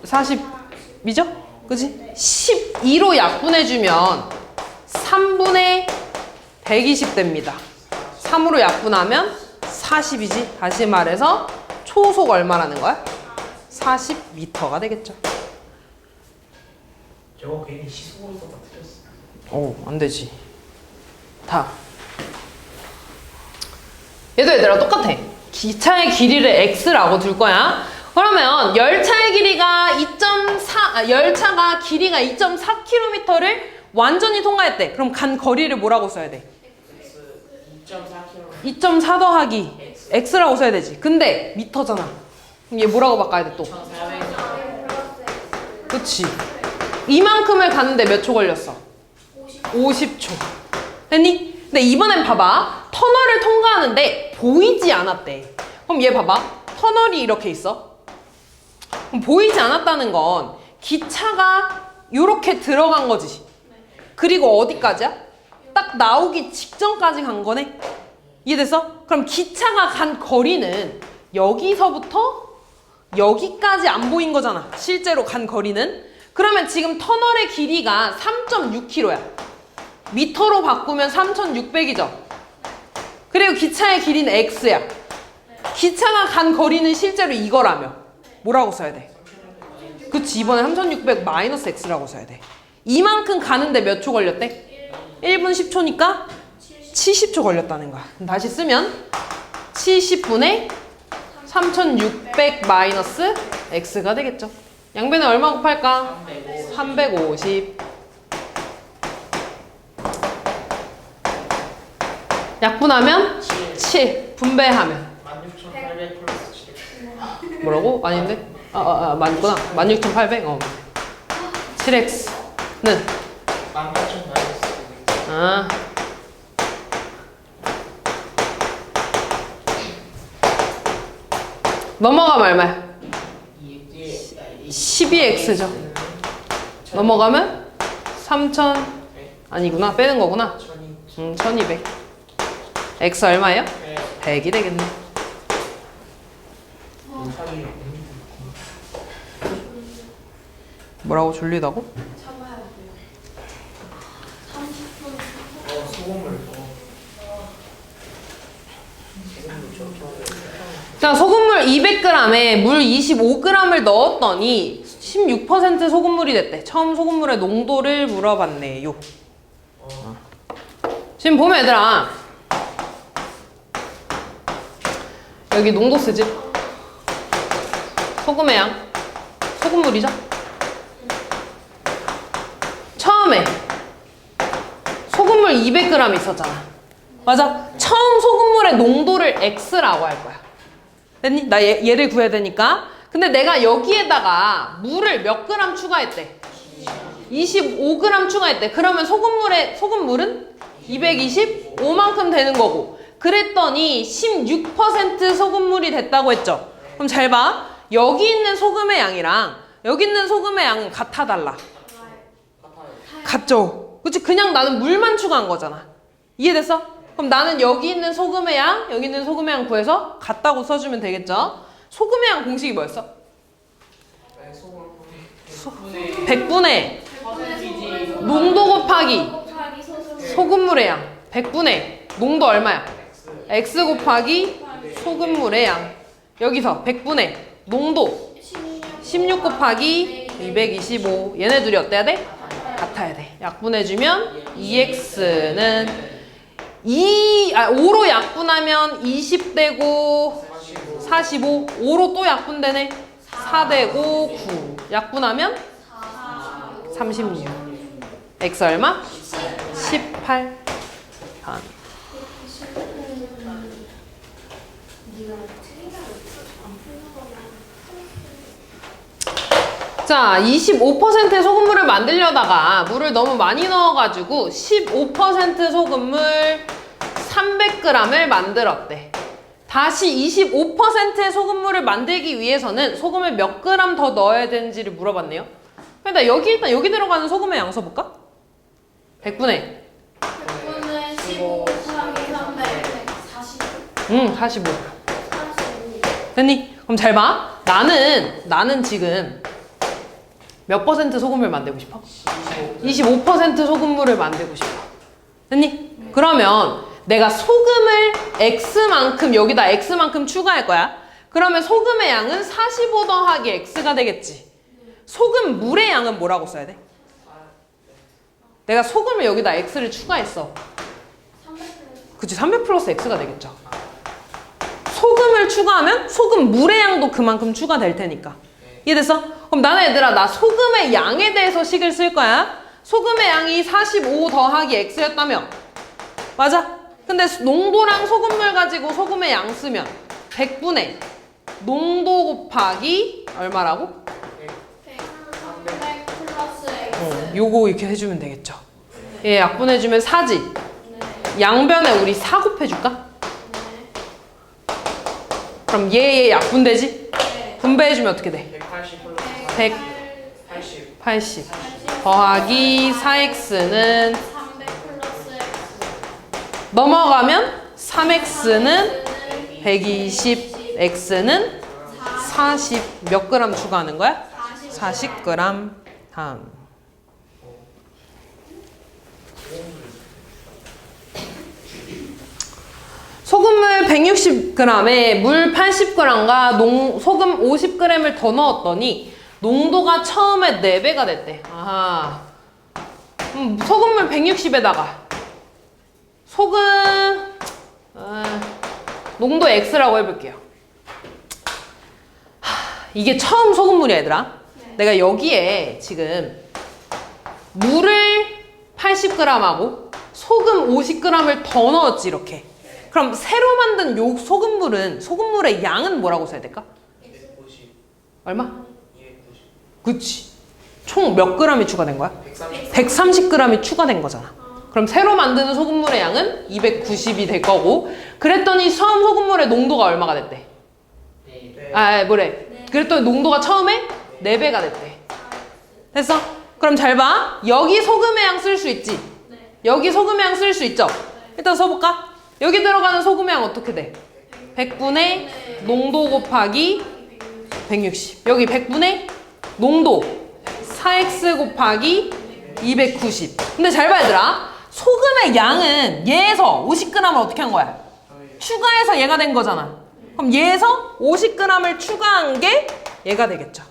1440이죠? 그지? 12로 약분해주면 3분의 120 됩니다. 3으로 약분하면 40이지. 다시 말해서 초속 얼마라는 거야? 40m가 되겠죠. 저거 괜히 시속으로 떨어뜨렸어. 안 되지. 다. 얘들아 똑같아. 기차의 길이를 x라고 둘 거야. 그러면 열차의 길이가 열차가 길이가 2.4km를 완전히 통과했대. 그럼 간 거리를 뭐라고 써야 돼? 2.4km. 2.4 더하기 x라고 써야 되지. 근데 미터잖아. 그럼 얘 뭐라고 바꿔야 돼 또? 1400. 그치. 이만큼을 가는데 몇 초 걸렸어? 50초. 됐니? 근데 이번엔 봐봐. 터널을 통과하는데 보이지 않았대. 그럼 얘 봐봐. 터널이 이렇게 있어. 그럼 보이지 않았다는 건 기차가 이렇게 들어간 거지. 그리고 어디까지야? 딱 나오기 직전까지 간 거네. 이해됐어? 그럼 기차가 간 거리는 여기서부터 여기까지 안 보인 거잖아. 실제로 간 거리는. 그러면 지금 터널의 길이가 3.6km야. 미터로 바꾸면 3600이죠. 그리고 기차의 길이는 x야. 기차가 간 거리는 실제로 이거라며. 뭐라고 써야 돼? 그치, 이번에 3600 마이너스 x라고 써야 돼. 이만큼 가는데 몇 초 걸렸대? 1분 10초니까 70초 걸렸다는 거야. 그럼 다시 쓰면 70분의 3600 마이너스 x가 되겠죠. 양변에 얼마 곱할까? 350. 약분하면 7. 분배하면 16,800 플러스 7. 뭐라고? 아닌데? 맞구나. 16,800. 7x는 18,000 마이너스 넘어가면 얼마야? 2 12x죠. 넘어가면 3000 아니구나. 빼는 거구나. 1200. x 얼마예요? 100이 되겠네. 뭐라고 졸리다고? 참아야 돼요. 30분. 소금물. 자, 소금물 200g에 물 25g을 넣었더니 16% 소금물이 됐대. 처음 소금물의 농도를 물어봤네요. 지금 보면 얘들아, 여기 농도 쓰지? 소금의 양, 소금물이죠? 처음에 소금물 200g 있었잖아. 맞아? 처음 소금물의 농도를 X라고 할 거야. 됐니? 나 얘를 구해야 되니까. 근데 내가 여기에다가 물을 몇 그램 추가했대? 25g 추가했대. 그러면 소금물은 225만큼 되는 거고. 그랬더니 16% 소금물이 됐다고 했죠. 그럼 잘 봐. 여기 있는 소금의 양이랑 여기 있는 소금의 양은 같아 달라? 같죠? 그치? 그냥 나는 물만 추가한 거잖아. 이해됐어? 그럼 나는 여기 있는 소금의 양, 여기 있는 소금의 양 구해서 같다고 써주면 되겠죠? 소금의 양 공식이 뭐였어? 100분의 농도 곱하기 소금물의 양. 100분의 농도 얼마야? x 곱하기 소금물의 양. 여기서 100분의 농도 16 곱하기 225. 얘네 둘이 어때야 돼? 같아야 돼. 약분해주면 2x는 5로 약분하면 20 되고 45. 5로 또 약분되네. 4 되고 9. 약분하면 36. x 얼마? 18. 반. 자, 25%의 소금물을 만들려다가 물을 너무 많이 넣어가지고 15% 소금물 300g을 만들었대. 다시 25%의 소금물을 만들기 위해서는 소금을 몇 그램 더 넣어야 되는지를 물어봤네요. 일단 여기 들어가는 소금의 양 써볼까? 100분의 100분의 15 곱하기 300. 45. 45. 됐니? 그럼 잘 봐. 나는 지금 몇 퍼센트 소금을 만들고 싶어? 25% 소금물을 만들고 싶어. 됐니? 그러면 내가 소금을 X만큼, 여기다 X만큼 추가할 거야. 그러면 소금의 양은 45 더하기 X가 되겠지. 소금 물의 양은 뭐라고 써야 돼? 내가 소금을 여기다 X를 추가했어. 그치, 300 플러스 X가 되겠죠. 소금을 추가하면 소금 물의 양도 그만큼 추가될 테니까. 이해됐어? 그럼 나는 얘들아, 나 소금의 양에 대해서 식을 쓸 거야. 소금의 양이 45 더하기 X였다며. 맞아? 근데 농도랑 소금물 가지고 소금의 양 쓰면 100분의 농도 곱하기 얼마라고? 300 플러스 X. 요거 이렇게 해주면 되겠죠. 얘 약분해주면 4지. 네. 양변에 우리 4 곱해줄까? 네. 그럼 얘 약분되지? 네. 분배해주면 어떻게 돼? 180 플러스 100. 80. 80 더하기 4x는 300 플러스 X. 넘어가면 3x는 120, x는 40 몇 그램 추가하는 거야? 40g 다음. 소금물 160g에 물 80g과 소금 50g을 더 넣었더니 농도가 처음에 4배가 됐대. 아하. 소금물 160에다가 소금 농도 X라고 해볼게요. 이게 처음 소금물이야, 얘들아. 네. 내가 여기에 지금 물을 80g하고 소금 50g을 더 넣었지, 이렇게. 그럼 새로 만든 요 소금물의 양은 뭐라고 써야 될까? 290. 얼마? 290. 그치. 총 몇 g이 추가된 거야? 130. 130g이 추가된 거잖아. 그럼 새로 만드는 소금물의 양은 290이 될 거고, 그랬더니 처음 소금물의 농도가 얼마가 됐대? 네. 뭐래. 그랬더니 농도가 처음에 4배가 됐대. 됐어? 그럼 잘 봐. 여기 소금의 양 쓸 수 있지? 여기 소금의 양 쓸 수 있죠? 일단 써볼까? 여기 들어가는 소금의 양 어떻게 돼? 100분의 농도 곱하기 160. 여기 100분의 농도 4x 곱하기 290. 근데 잘 봐 얘들아. 소금의 양은 얘에서 50g을 어떻게 한 거야? 추가해서 얘가 된 거잖아. 그럼 얘에서 50g을 추가한 게 얘가 되겠죠.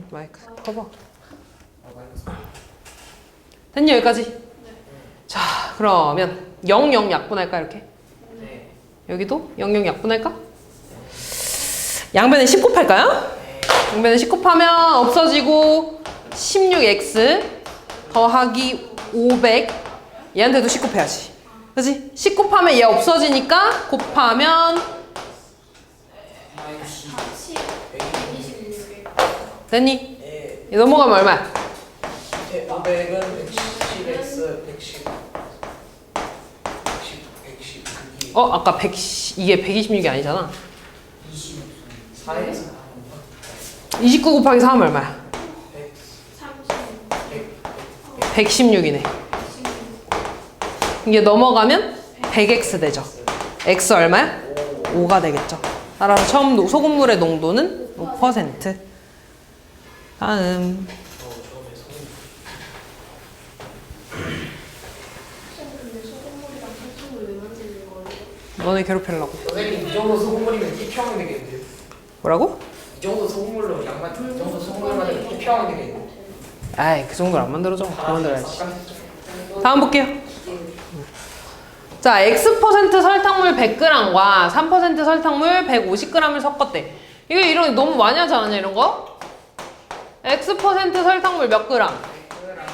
마이크 커버. 됐니 여기까지? 자 그러면 00 약분할까 이렇게? 네. 여기도 00 약분할까? 양변에 10 곱할까요? 양변에 10 곱하면 없어지고 16x 더하기 500 얘한테도 10 곱해야지. 그치? 10 곱하면 얘 없어지니까 곱하면 마이너스 126. 됐니? 네. 얘 넘어가면 얼마야? 500은 110x 110 110 아까 110 이게 126이 아니잖아. 4에서 29 곱하기 4 하면 얼마야? 116이네. 이게 넘어가면 100x 되죠. x 얼마야? 5가 되겠죠. 따라서 처음 소금물의 농도는 5%. 다음. 너네 괴롭히려고. 선생님 이 정도 소금물이면 TP형이 되겠는데요? 뭐라고? 이 정도 소금물로 양만 이 정도 소금물만 TP형이 되겠는데? 아이 그 정도는 안 만들어져. 더 만들어야지. 다음 볼게요. 자, X% 설탕물 100g과 3% 설탕물 150g을 섞었대. 이게 이런 너무 많이 하지 않았냐 이런 거? X% 설탕물 몇 그램?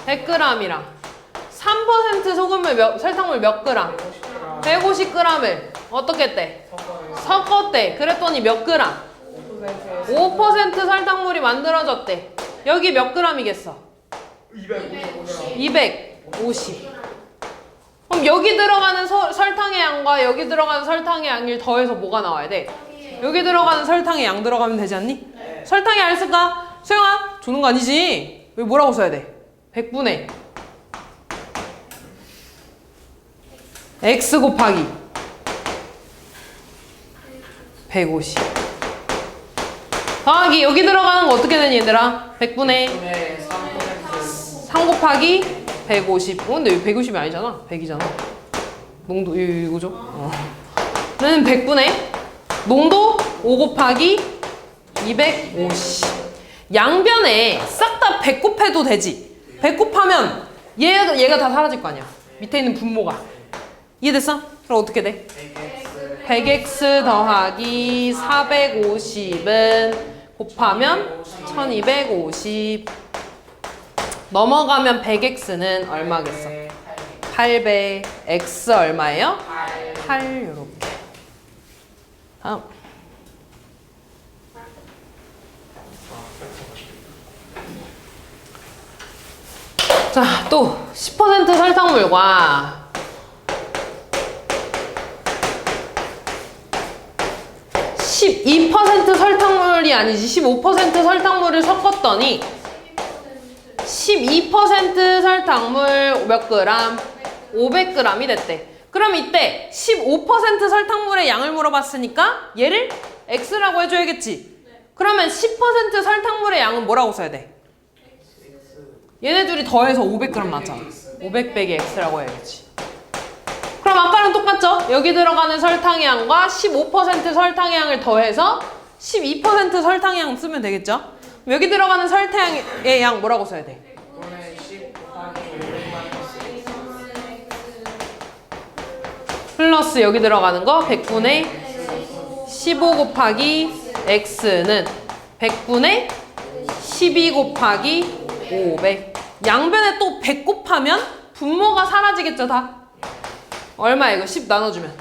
100g이랑 3% 소금물 설탕물 몇 그램? 150g을 어떻게 했대? 섞었대. 그랬더니 몇 그램? 5% 설탕물이 만들어졌대. 여기 몇 g이겠어? 250. 그럼 여기 들어가는 설탕의 양과 여기 들어가는 설탕의 양을 더해서 뭐가 나와야 돼? 여기 들어가는 설탕의 양 들어가면 되지 않니? 설탕의 양을 쓸까? 수영아, 주는 거 아니지? 왜 뭐라고 써야 돼? 100분의 x 곱하기 150 더하기 여기 들어가는 거 어떻게 되니 얘들아? 100분의 3 곱하기 150. 근데 여기 150이 아니잖아. 100이잖아. 농도 이거죠? 는 100분의 농도 5 곱하기 250. 양변에 싹 다 100 곱해도 되지. 100 곱하면 얘가 다 사라질 거 아니야. 밑에 있는 분모가. 이해됐어? 그럼 어떻게 돼? 100x 더하기 450은 곱하면 1250. 넘어가면 100x는 얼마겠어? 800. x 얼마예요? 8 요렇게. 다음. 자, 또 10% 설탕물과 12% 설탕물이 아니지 15% 설탕물을 섞었더니 12% 설탕물 몇 그램? 500g이 됐대. 그럼 이때 15% 설탕물의 양을 물어봤으니까 얘를 x라고 해줘야겠지. 그러면 10% 설탕물의 양은 뭐라고 써야 돼? 얘네 둘이 더해서 500g 맞잖아. 500 빼기 x라고 해야겠지. 그럼 아까랑 똑같죠? 여기 들어가는 설탕의 양과 15% 설탕의 양을 더해서 12% 설탕의 양 쓰면 되겠죠? 여기 들어가는 설탕의 양 뭐라고 써야 돼? 플러스 여기 들어가는 거 100분의 15 곱하기 x는 100분의 12 곱하기 500. 양변에 또 100 곱하면 분모가 사라지겠죠 다? 얼마야 이거 10 나눠주면?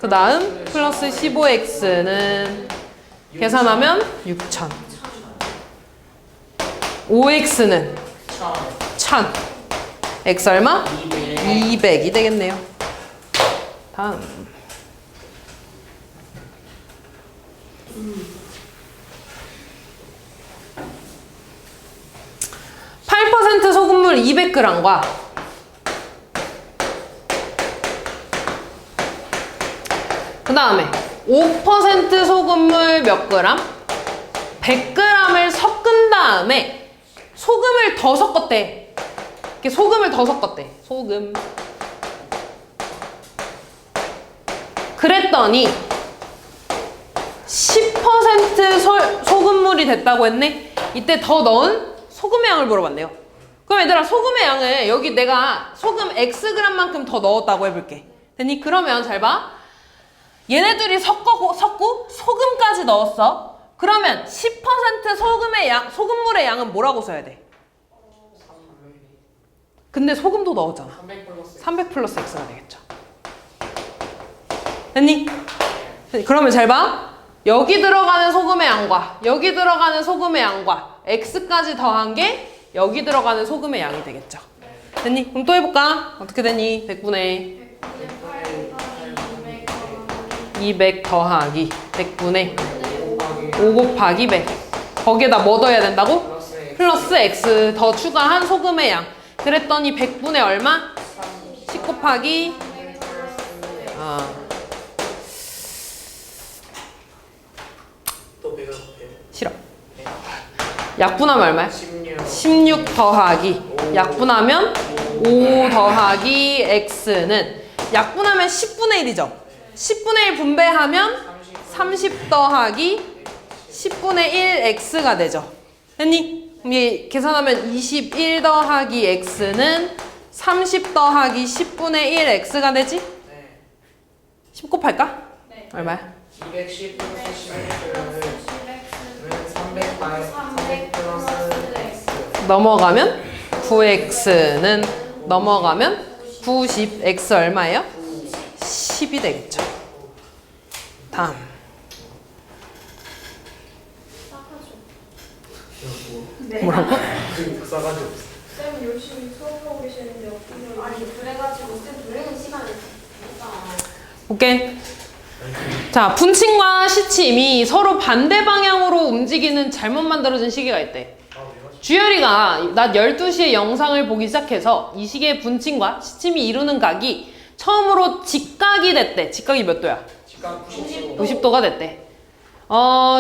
그 다음 플러스 15x는 계산하면 6000. 5x는 1000. x 얼마? 200이 되겠네요. 다음. 8% 소금물 200g과 그 다음에 5% 소금물 몇 그램? 100g을 섞은 다음에 소금을 더 섞었대. 이렇게 소금을 더 섞었대. 소금. 그랬더니 10% 소금물이 됐다고 했네? 이때 더 넣은 소금의 양을 물어봤네요. 그럼 얘들아 소금의 양을 여기 내가 소금 Xg만큼 더 넣었다고 해볼게. 됐니? 그러면 잘 봐. 얘네들이 섞고 소금까지 넣었어. 그러면 10% 소금물의 양은 뭐라고 써야 돼? 근데 소금도 넣었잖아. 300 플러스 X가 되겠죠. 됐니? 그러면 잘 봐. 여기 들어가는 소금의 양과 여기 들어가는 소금의 양과 X까지 더한 게 여기 들어가는 소금의 양이 되겠죠. 됐니? 그럼 또 해볼까? 어떻게 되니? 100분의 200 더하기 100분의 5 곱하기 100. 거기에다 뭐 더해야 된다고? 플러스 X 더 추가한 소금의 양. 그랬더니 100분의 얼마? 10 곱하기 또 100을 곱해요. 싫어. 약분하면 얼마야? 16 더하기 약분하면 5 더하기 X는 약분하면 10분의 1이죠. 10분의 1 분배하면 30 더하기 10분의 1 X가 되죠. 됐니? 그럼 얘 계산하면 21 더하기 X는 30 더하기 10분의 1 X가 되지? 네. 10 곱할까? 네. 얼마야? 210 플러스 16은 300 플러스 X. 넘어가면 9X는 넘어가면 90. X 얼마예요? 10이 되겠죠. 다음. 네. 뭐라고? 그 싸가지고. 쌤 열심히 수업하고 계시는데 어떻게 아니 그래가지고 쌤 돌리는 시간이 있잖아. 오케이. 자, 분침과 시침이 서로 반대 방향으로 움직이는 잘못 만들어진 시계가 있대. 주열이가 낮 12시에 영상을 보기 시작해서 이 시계의 분침과 시침이 이루는 각이 처음으로 직각이 됐대. 직각이 몇 도야? 직각 90도. 90도가 됐대.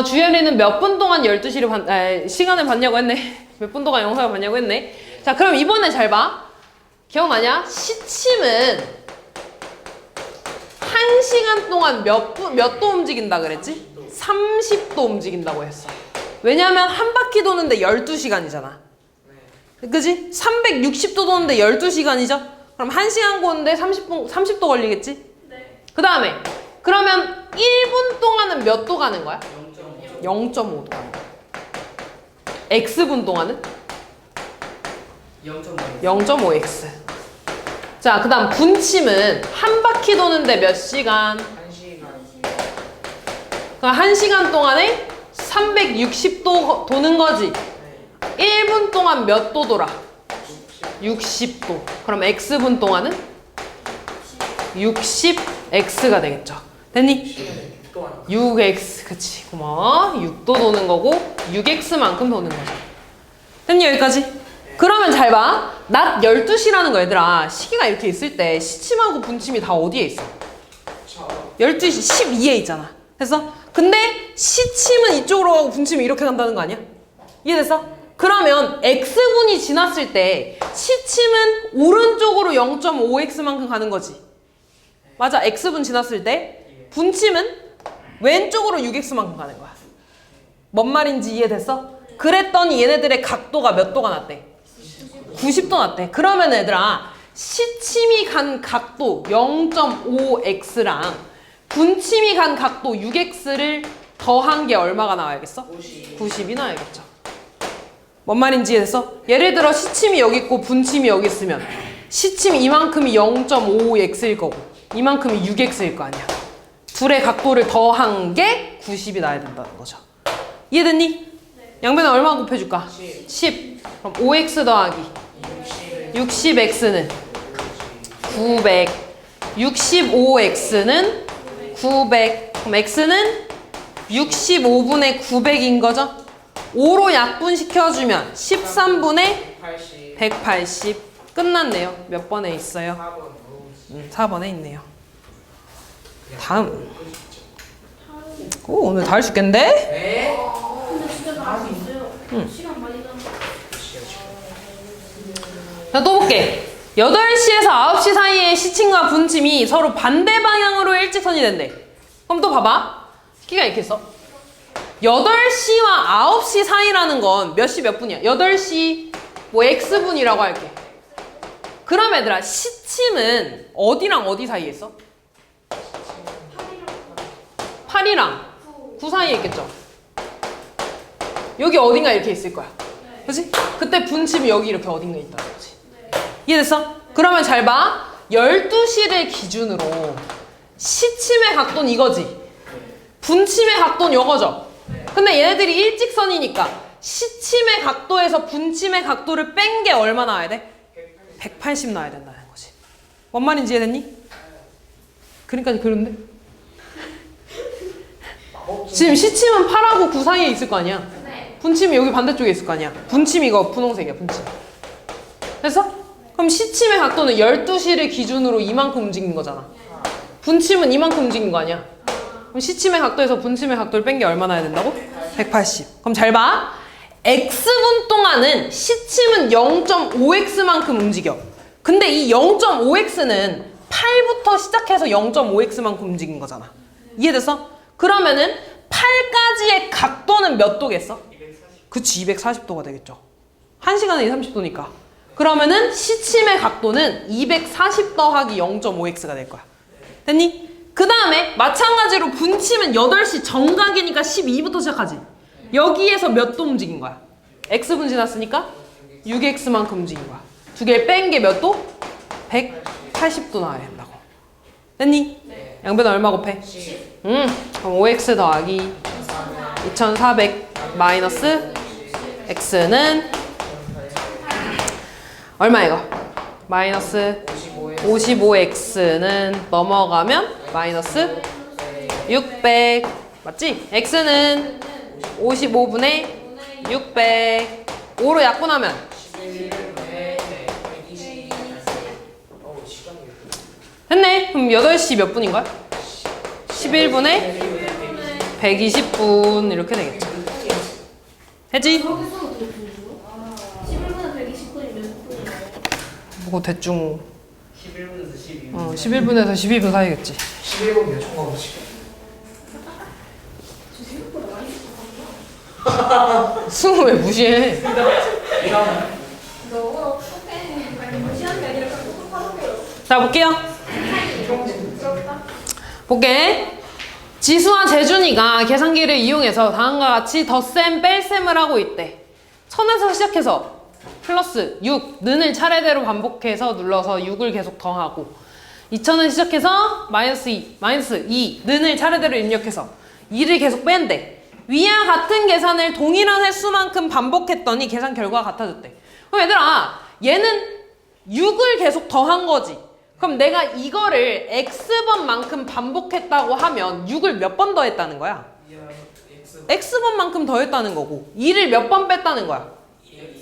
주열이는 몇 분 동안 12시를 시간을 봤냐고 했네. 몇 분 동안 영상을 봤냐고 했네. 자, 그럼 이번에 잘 봐. 기억나냐? 시침은 1시간 동안 몇 도 움직인다 그랬지? 30도 움직인다고 했어. 왜냐면 한 바퀴 도는데 12시간이잖아. 그지? 360도 도는데 12시간이죠? 그럼 1시간 도는데 30도 걸리겠지? 네. 그 다음에 그러면 1분 동안은 몇 도 가는 거야? 0.5도 가는 거야. X분 동안은? 0.5X. 자, 그 다음 분침은 한 바퀴 도는데 몇 시간? 1시간. 그럼 1시간 동안에 360도 도는 거지. 1분 동안 몇 도 돌아? 60도. 그럼 X분 동안은? 60X가 되겠죠. 됐니? 6X. 그치. 고마워. 6도 도는 거고 6X만큼 도는 거죠. 됐니? 여기까지? 그러면 잘 봐. 낮 12시라는 거 얘들아. 시계가 이렇게 있을 때 시침하고 분침이 다 어디에 있어? 12시 12에 있잖아. 됐어? 근데 시침은 이쪽으로 가고 분침이 이렇게 간다는 거 아니야? 이해됐어? 그러면 X분이 지났을 때 시침은 오른쪽으로 0.5X만큼 가는 거지. 맞아. X분 지났을 때 분침은 왼쪽으로 6X만큼 가는 거야. 뭔 말인지 이해됐어? 그랬더니 얘네들의 각도가 몇 도가 났대? 90도 났대. 그러면 얘들아 시침이 간 각도 0.5X랑 분침이 간 각도 6X를 더한 게 얼마가 나와야겠어? 90이 나와야겠죠. 뭔 말인지 이해됐어? 예를 들어 시침이 여기 있고 분침이 여기 있으면 시침이 이만큼이 0.5X일 거고 이만큼이 6X일 거 아니야. 둘의 각도를 더한 게 90이 나야 된다는 거죠. 이해됐니? 네. 양변에 얼마 곱해줄까? 10. 그럼 5X 더하기 60X는 900. 65X는 900. 그럼 X는 65분의 900인 거죠? 5로 약분시켜주면 13분의 80 180. 끝났네요. 몇 번에 있어요? 4번 4번에 있네요. 다음. 오, 오늘 다 할 수 있겠는데? 네? 근데 진짜 다 할 수 있어요. 응. 시간 많이 남아. 자, 또 볼게. 8시에서 9시 사이에 시침과 분침이 서로 반대 방향으로 일직선이 된대. 그럼 또 봐봐. 키가 이렇게 있어. 8시와 9시 사이라는 건 몇 시 몇 분이야? 8시 뭐 X분이라고 할게. 그럼 얘들아, 시침은 어디랑 어디 사이에 있어? 8이랑 9 사이에 있겠죠? 여기 어딘가 이렇게 있을 거야. 그치? 그때 분침이 여기 이렇게 어딘가 있다는 거지. 이해됐어? 그러면 잘 봐. 12시를 기준으로 시침의 각도는 이거지. 분침의 각도는 이거죠. 근데 얘네들이 일직선이니까 시침의 각도에서 분침의 각도를 뺀 게 얼마 나와야 돼? 180 나와야 된다는 거지. 뭔 말인지 이해됐니? 그러니까 그런데? 지금 시침은 8하고 9 사이에 있을 거 아니야? 분침이 여기 반대쪽에 있을 거 아니야? 분침 이거 분홍색이야, 분침. 됐어? 그럼 시침의 각도는 12시를 기준으로 이만큼 움직인 거잖아. 분침은 이만큼 움직인 거 아니야? 그럼 시침의 각도에서 분침의 각도를 뺀 게 얼마나 해야 된다고? 180. 그럼 잘 봐. X분 동안은 시침은 0.5X만큼 움직여. 근데 이 0.5X는 8부터 시작해서 0.5X만큼 움직인 거잖아. 이해됐어? 그러면은 8까지의 각도는 몇 도겠어? 240 그치, 240도가 되겠죠. 1시간에 30도니까. 그러면은 시침의 각도는 240 더하기 0.5X가 될 거야. 됐니? 그 다음에 마찬가지로 분침은 8시 정각이니까 12부터 시작하지. 여기에서 몇 도 움직인 거야? X분 지났으니까 6X만큼 움직인 거야. 두 개를 뺀 게 몇 도? 180도 나와야 된다고. 됐니? 네. 양변은 얼마 곱해? 10 그럼 5X 더하기 2400 마이너스 X는 얼마 이거? 마이너스 55X는 넘어가면 마이너스 600 맞지? X는 55분의 600 5로 약분하면 11분의 120 시간이 됐네. 그럼 8시 몇 분인가요? 11분의 120분 이렇게 되겠죠. 되지? 여기서 어떻게 보죠? 11분에 120분이 몇 분이에요? 뭐 대충 11분에서 12분 11분에서 12분 사이겠지. 11분 몇 초가 오지? 저 생각보다 많이 썼거든요. 승우 왜 무시해? 너 어떡해. 아니 무시하는 게 아니라 그냥 똑똑하다고요. 자, 볼게요. 부럽다. 볼게. 지수와 재준이가 계산기를 이용해서 다음과 같이 덧셈, 뺄셈을 하고 있대. 1000에서 시작해서 플러스 6, 는을 차례대로 반복해서 눌러서 6을 계속 더하고 2000을 시작해서 마이너스 2, 마이너스 2, 는을 차례대로 입력해서 2를 계속 뺀대. 위와 같은 계산을 동일한 횟수만큼 반복했더니 계산 결과가 같아졌대. 그럼 얘들아, 얘는 6을 계속 더한 거지. 그럼 내가 이거를 X번만큼 반복했다고 하면 6을 몇 번 더했다는 거야? X번만큼 더했다는 거고 2를 몇 번 뺐다는 거야?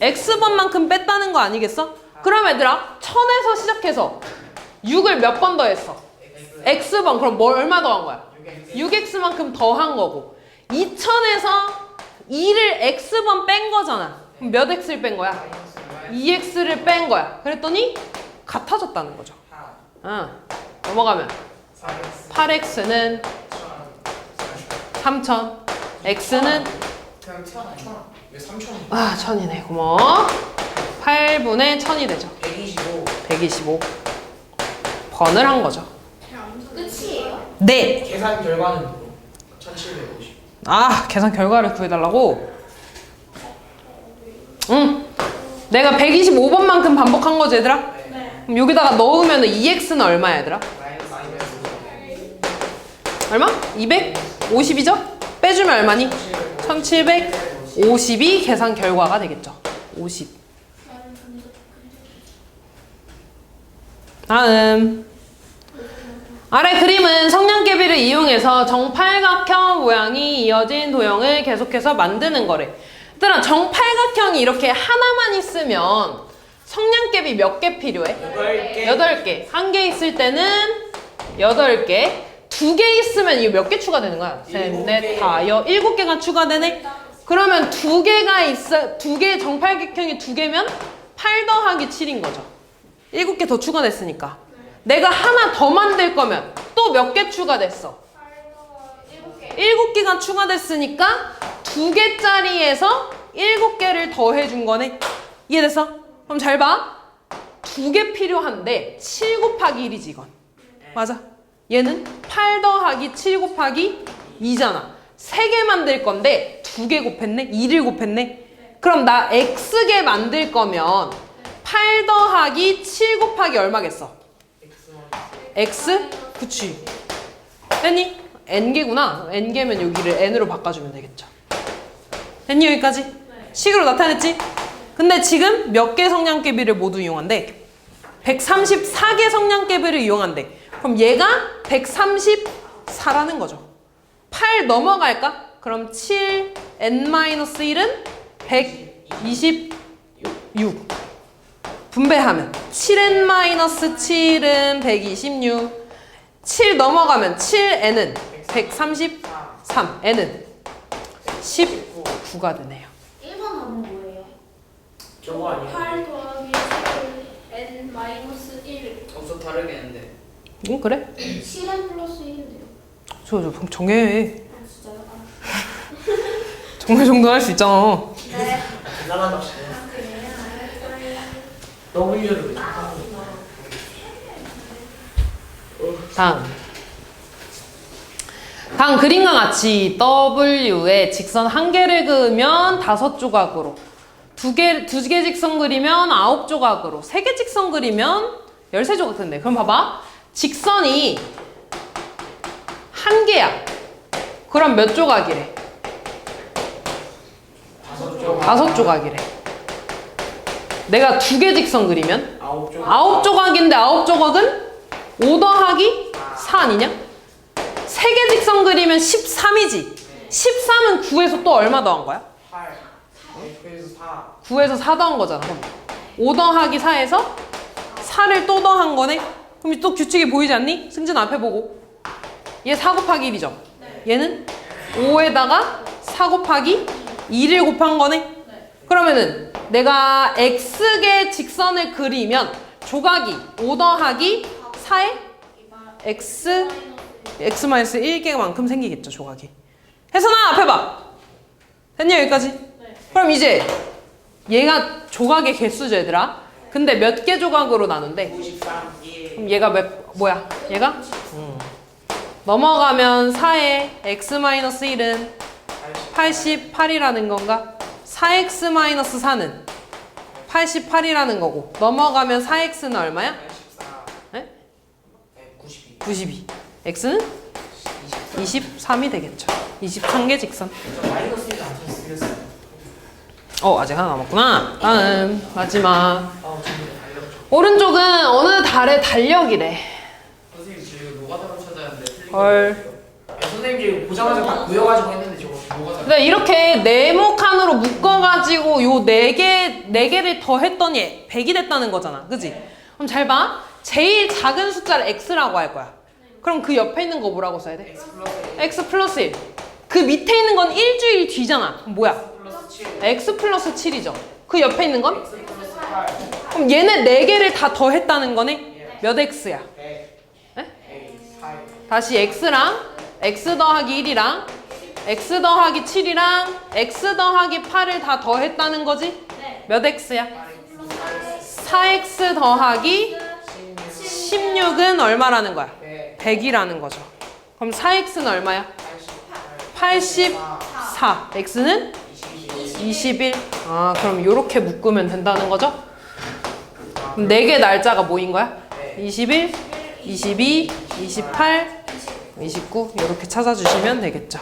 X번만큼 뺐다는 거 아니겠어? 그럼 얘들아 1000에서 시작해서 6을 몇 번 더했어? X번. 그럼 뭘 얼마 더한 거야? 6X만큼 더한 거고 2000에서 2를 X번 뺀 거잖아. 그럼 몇 X를 뺀 거야? 2X를 뺀 거야. 그랬더니 같아졌다는 거죠. 넘어가면 8X는 3000 X는 그냥 천 왜 3천? 1000이네. 고마워. 8분의 1000이 되죠. 125 125 번을 한 거죠. 끝이에요? 네. 계산 결과는 1750 계산 결과를 구해달라고? 응. 내가 125번만큼 반복한 거지 얘들아? 네. 그럼 여기다가 넣으면 2x는 얼마야 얘들아? 얼마? 250이죠? 빼주면 얼마니? 1750이 계산 결과가 되겠죠. 50. 다음 아래 그림은 성냥개비를 이용해서 정팔각형 모양이 이어진 도형을 계속해서 만드는 거래. 얘들아, 정팔각형이 이렇게 하나만 있으면 성냥개비 몇 개 필요해? 8개. 8개. 한 개 있을 때는 8개. 2개 있으면 이거 몇 개 추가되는 거야? 셋, 넷, 다, 7개가 추가되네? 그러면 2개 정팔각형이 2개면 8 더하기 7인 거죠. 7개 더 추가됐으니까. 내가 하나 더 만들 거면 또 몇 개 추가됐어? 7개가 추가됐으니까 2개짜리에서 7개를 더 해준 거네. 이해됐어? 그럼 잘 봐. 2개 필요한데 7 곱하기 1이지 이건. 맞아. 얘는 8 더하기 7 곱하기 2잖아. 3개 만들 건데 2개 곱했네? 2를 곱했네? 그럼 나 X개 만들 거면 8 더하기 7 곱하기 얼마겠어? X? 그치. 됐니? N개구나. N개면 여기를 N으로 바꿔주면 되겠죠. 됐니? 여기까지? 식으로 나타냈지? 근데 지금 몇 개 성냥개비를 모두 이용한대? 134개 성냥개비를 이용한대. 그럼 얘가 134라는 거죠. 8 넘어갈까? 그럼 7, N-1은 126. 분배하면 7N-7은 126. 7 넘어가면 7N은 133. N은 19가 되네요. 1번 답은 뭐예요? 저거 아니야? 8 더하기 7 n 마이너스 1 없어 다르겠는데. 그래? 7n 플러스 1인데요. 저 정해. 아 진짜요? 정해 정도 할 수 있잖아. 네. 대단하다. 그래요? 알았어요. 너무 유저를 왜 다음 그림과 같이 W에 직선 1개를 그으면 5조각으로, 2개 직선 그리면 9조각으로, 3개 직선 그리면 13조각 된대. 그럼 봐봐. 직선이 1개야. 그럼 몇 조각이래? 5조각이래. 내가 2개 직선 그리면 9조각인데 9조각은 5 더하기 4 아니냐? 3개 직선 그리면 13이지. 13은 9에서 또 얼마 더한 거야? 8. 그래서 4. 9에서 4 더한 거잖아. 그럼 5 더하기 4에서 4를 또 더한 거네? 그럼 또 규칙이 보이지 않니? 승진 앞에 보고. 얘 4 곱하기 1이죠? 얘는 5에다가 4 곱하기 2를 곱한 거네? 그러면은 내가 X개 직선을 그리면 조각이 5 더하기 4에 X-1개만큼 생기겠죠, 조각이. 혜선아, 앞에 봐. 됐냐, 여기까지? 그럼 이제 얘가 조각의 개수죠, 얘들아. 근데 몇 개 조각으로 나눈대? 53. 그럼 얘가 뭐야? 얘가? 넘어가면 4에 X-1은 88이라는 건가? 4X-4는 88이라는 거고, 넘어가면 4X는 얼마야? 84. 네? 92. 92. X는 23이 되겠죠. 23개 직선. 저 마이너스 1안 틀렸어요. 아직 하나 남았구나. 다음 마지막. 전부 다 달력. 오른쪽은 어느 달의 달력이래. 선생님 지금 노가다로 찾아왔는데 틀린 헐. 거. 선생님 지금 보자마자 딱 보여가지고 했는데 저거 노가다. 근데 이렇게 네모칸으로 묶어가지고 요 4개를 더 했더니 100이 됐다는 거잖아. 그지? 그럼 잘 봐. 제일 작은 숫자를 X라고 할 거야. 그럼 그 옆에 있는 거 뭐라고 써야 돼? X 플러스 1. X 플러스 1. 그 밑에 있는 건 일주일 뒤잖아. 그럼 뭐야? 플러스 7. X 플러스 7이죠. 그 옆에 있는 건? X 플러스 8. 그럼 얘네 4개를 다 더했다는 거네? 몇 X야? 100. 네? 4. 다시 X랑 X 더하기 1이랑 X 더하기 7이랑 X 더하기 8을 다 더했다는 거지? 몇 X야? 4X 더하기 16은 얼마라는 거야? 100이라는 거죠. 그럼 4X는 얼마야? 84. X는 21. 아, 그럼 이렇게 묶으면 된다는 거죠? 그럼 4개 날짜가 뭐인 거야? 21, 22, 28, 29 이렇게 찾아주시면 되겠죠.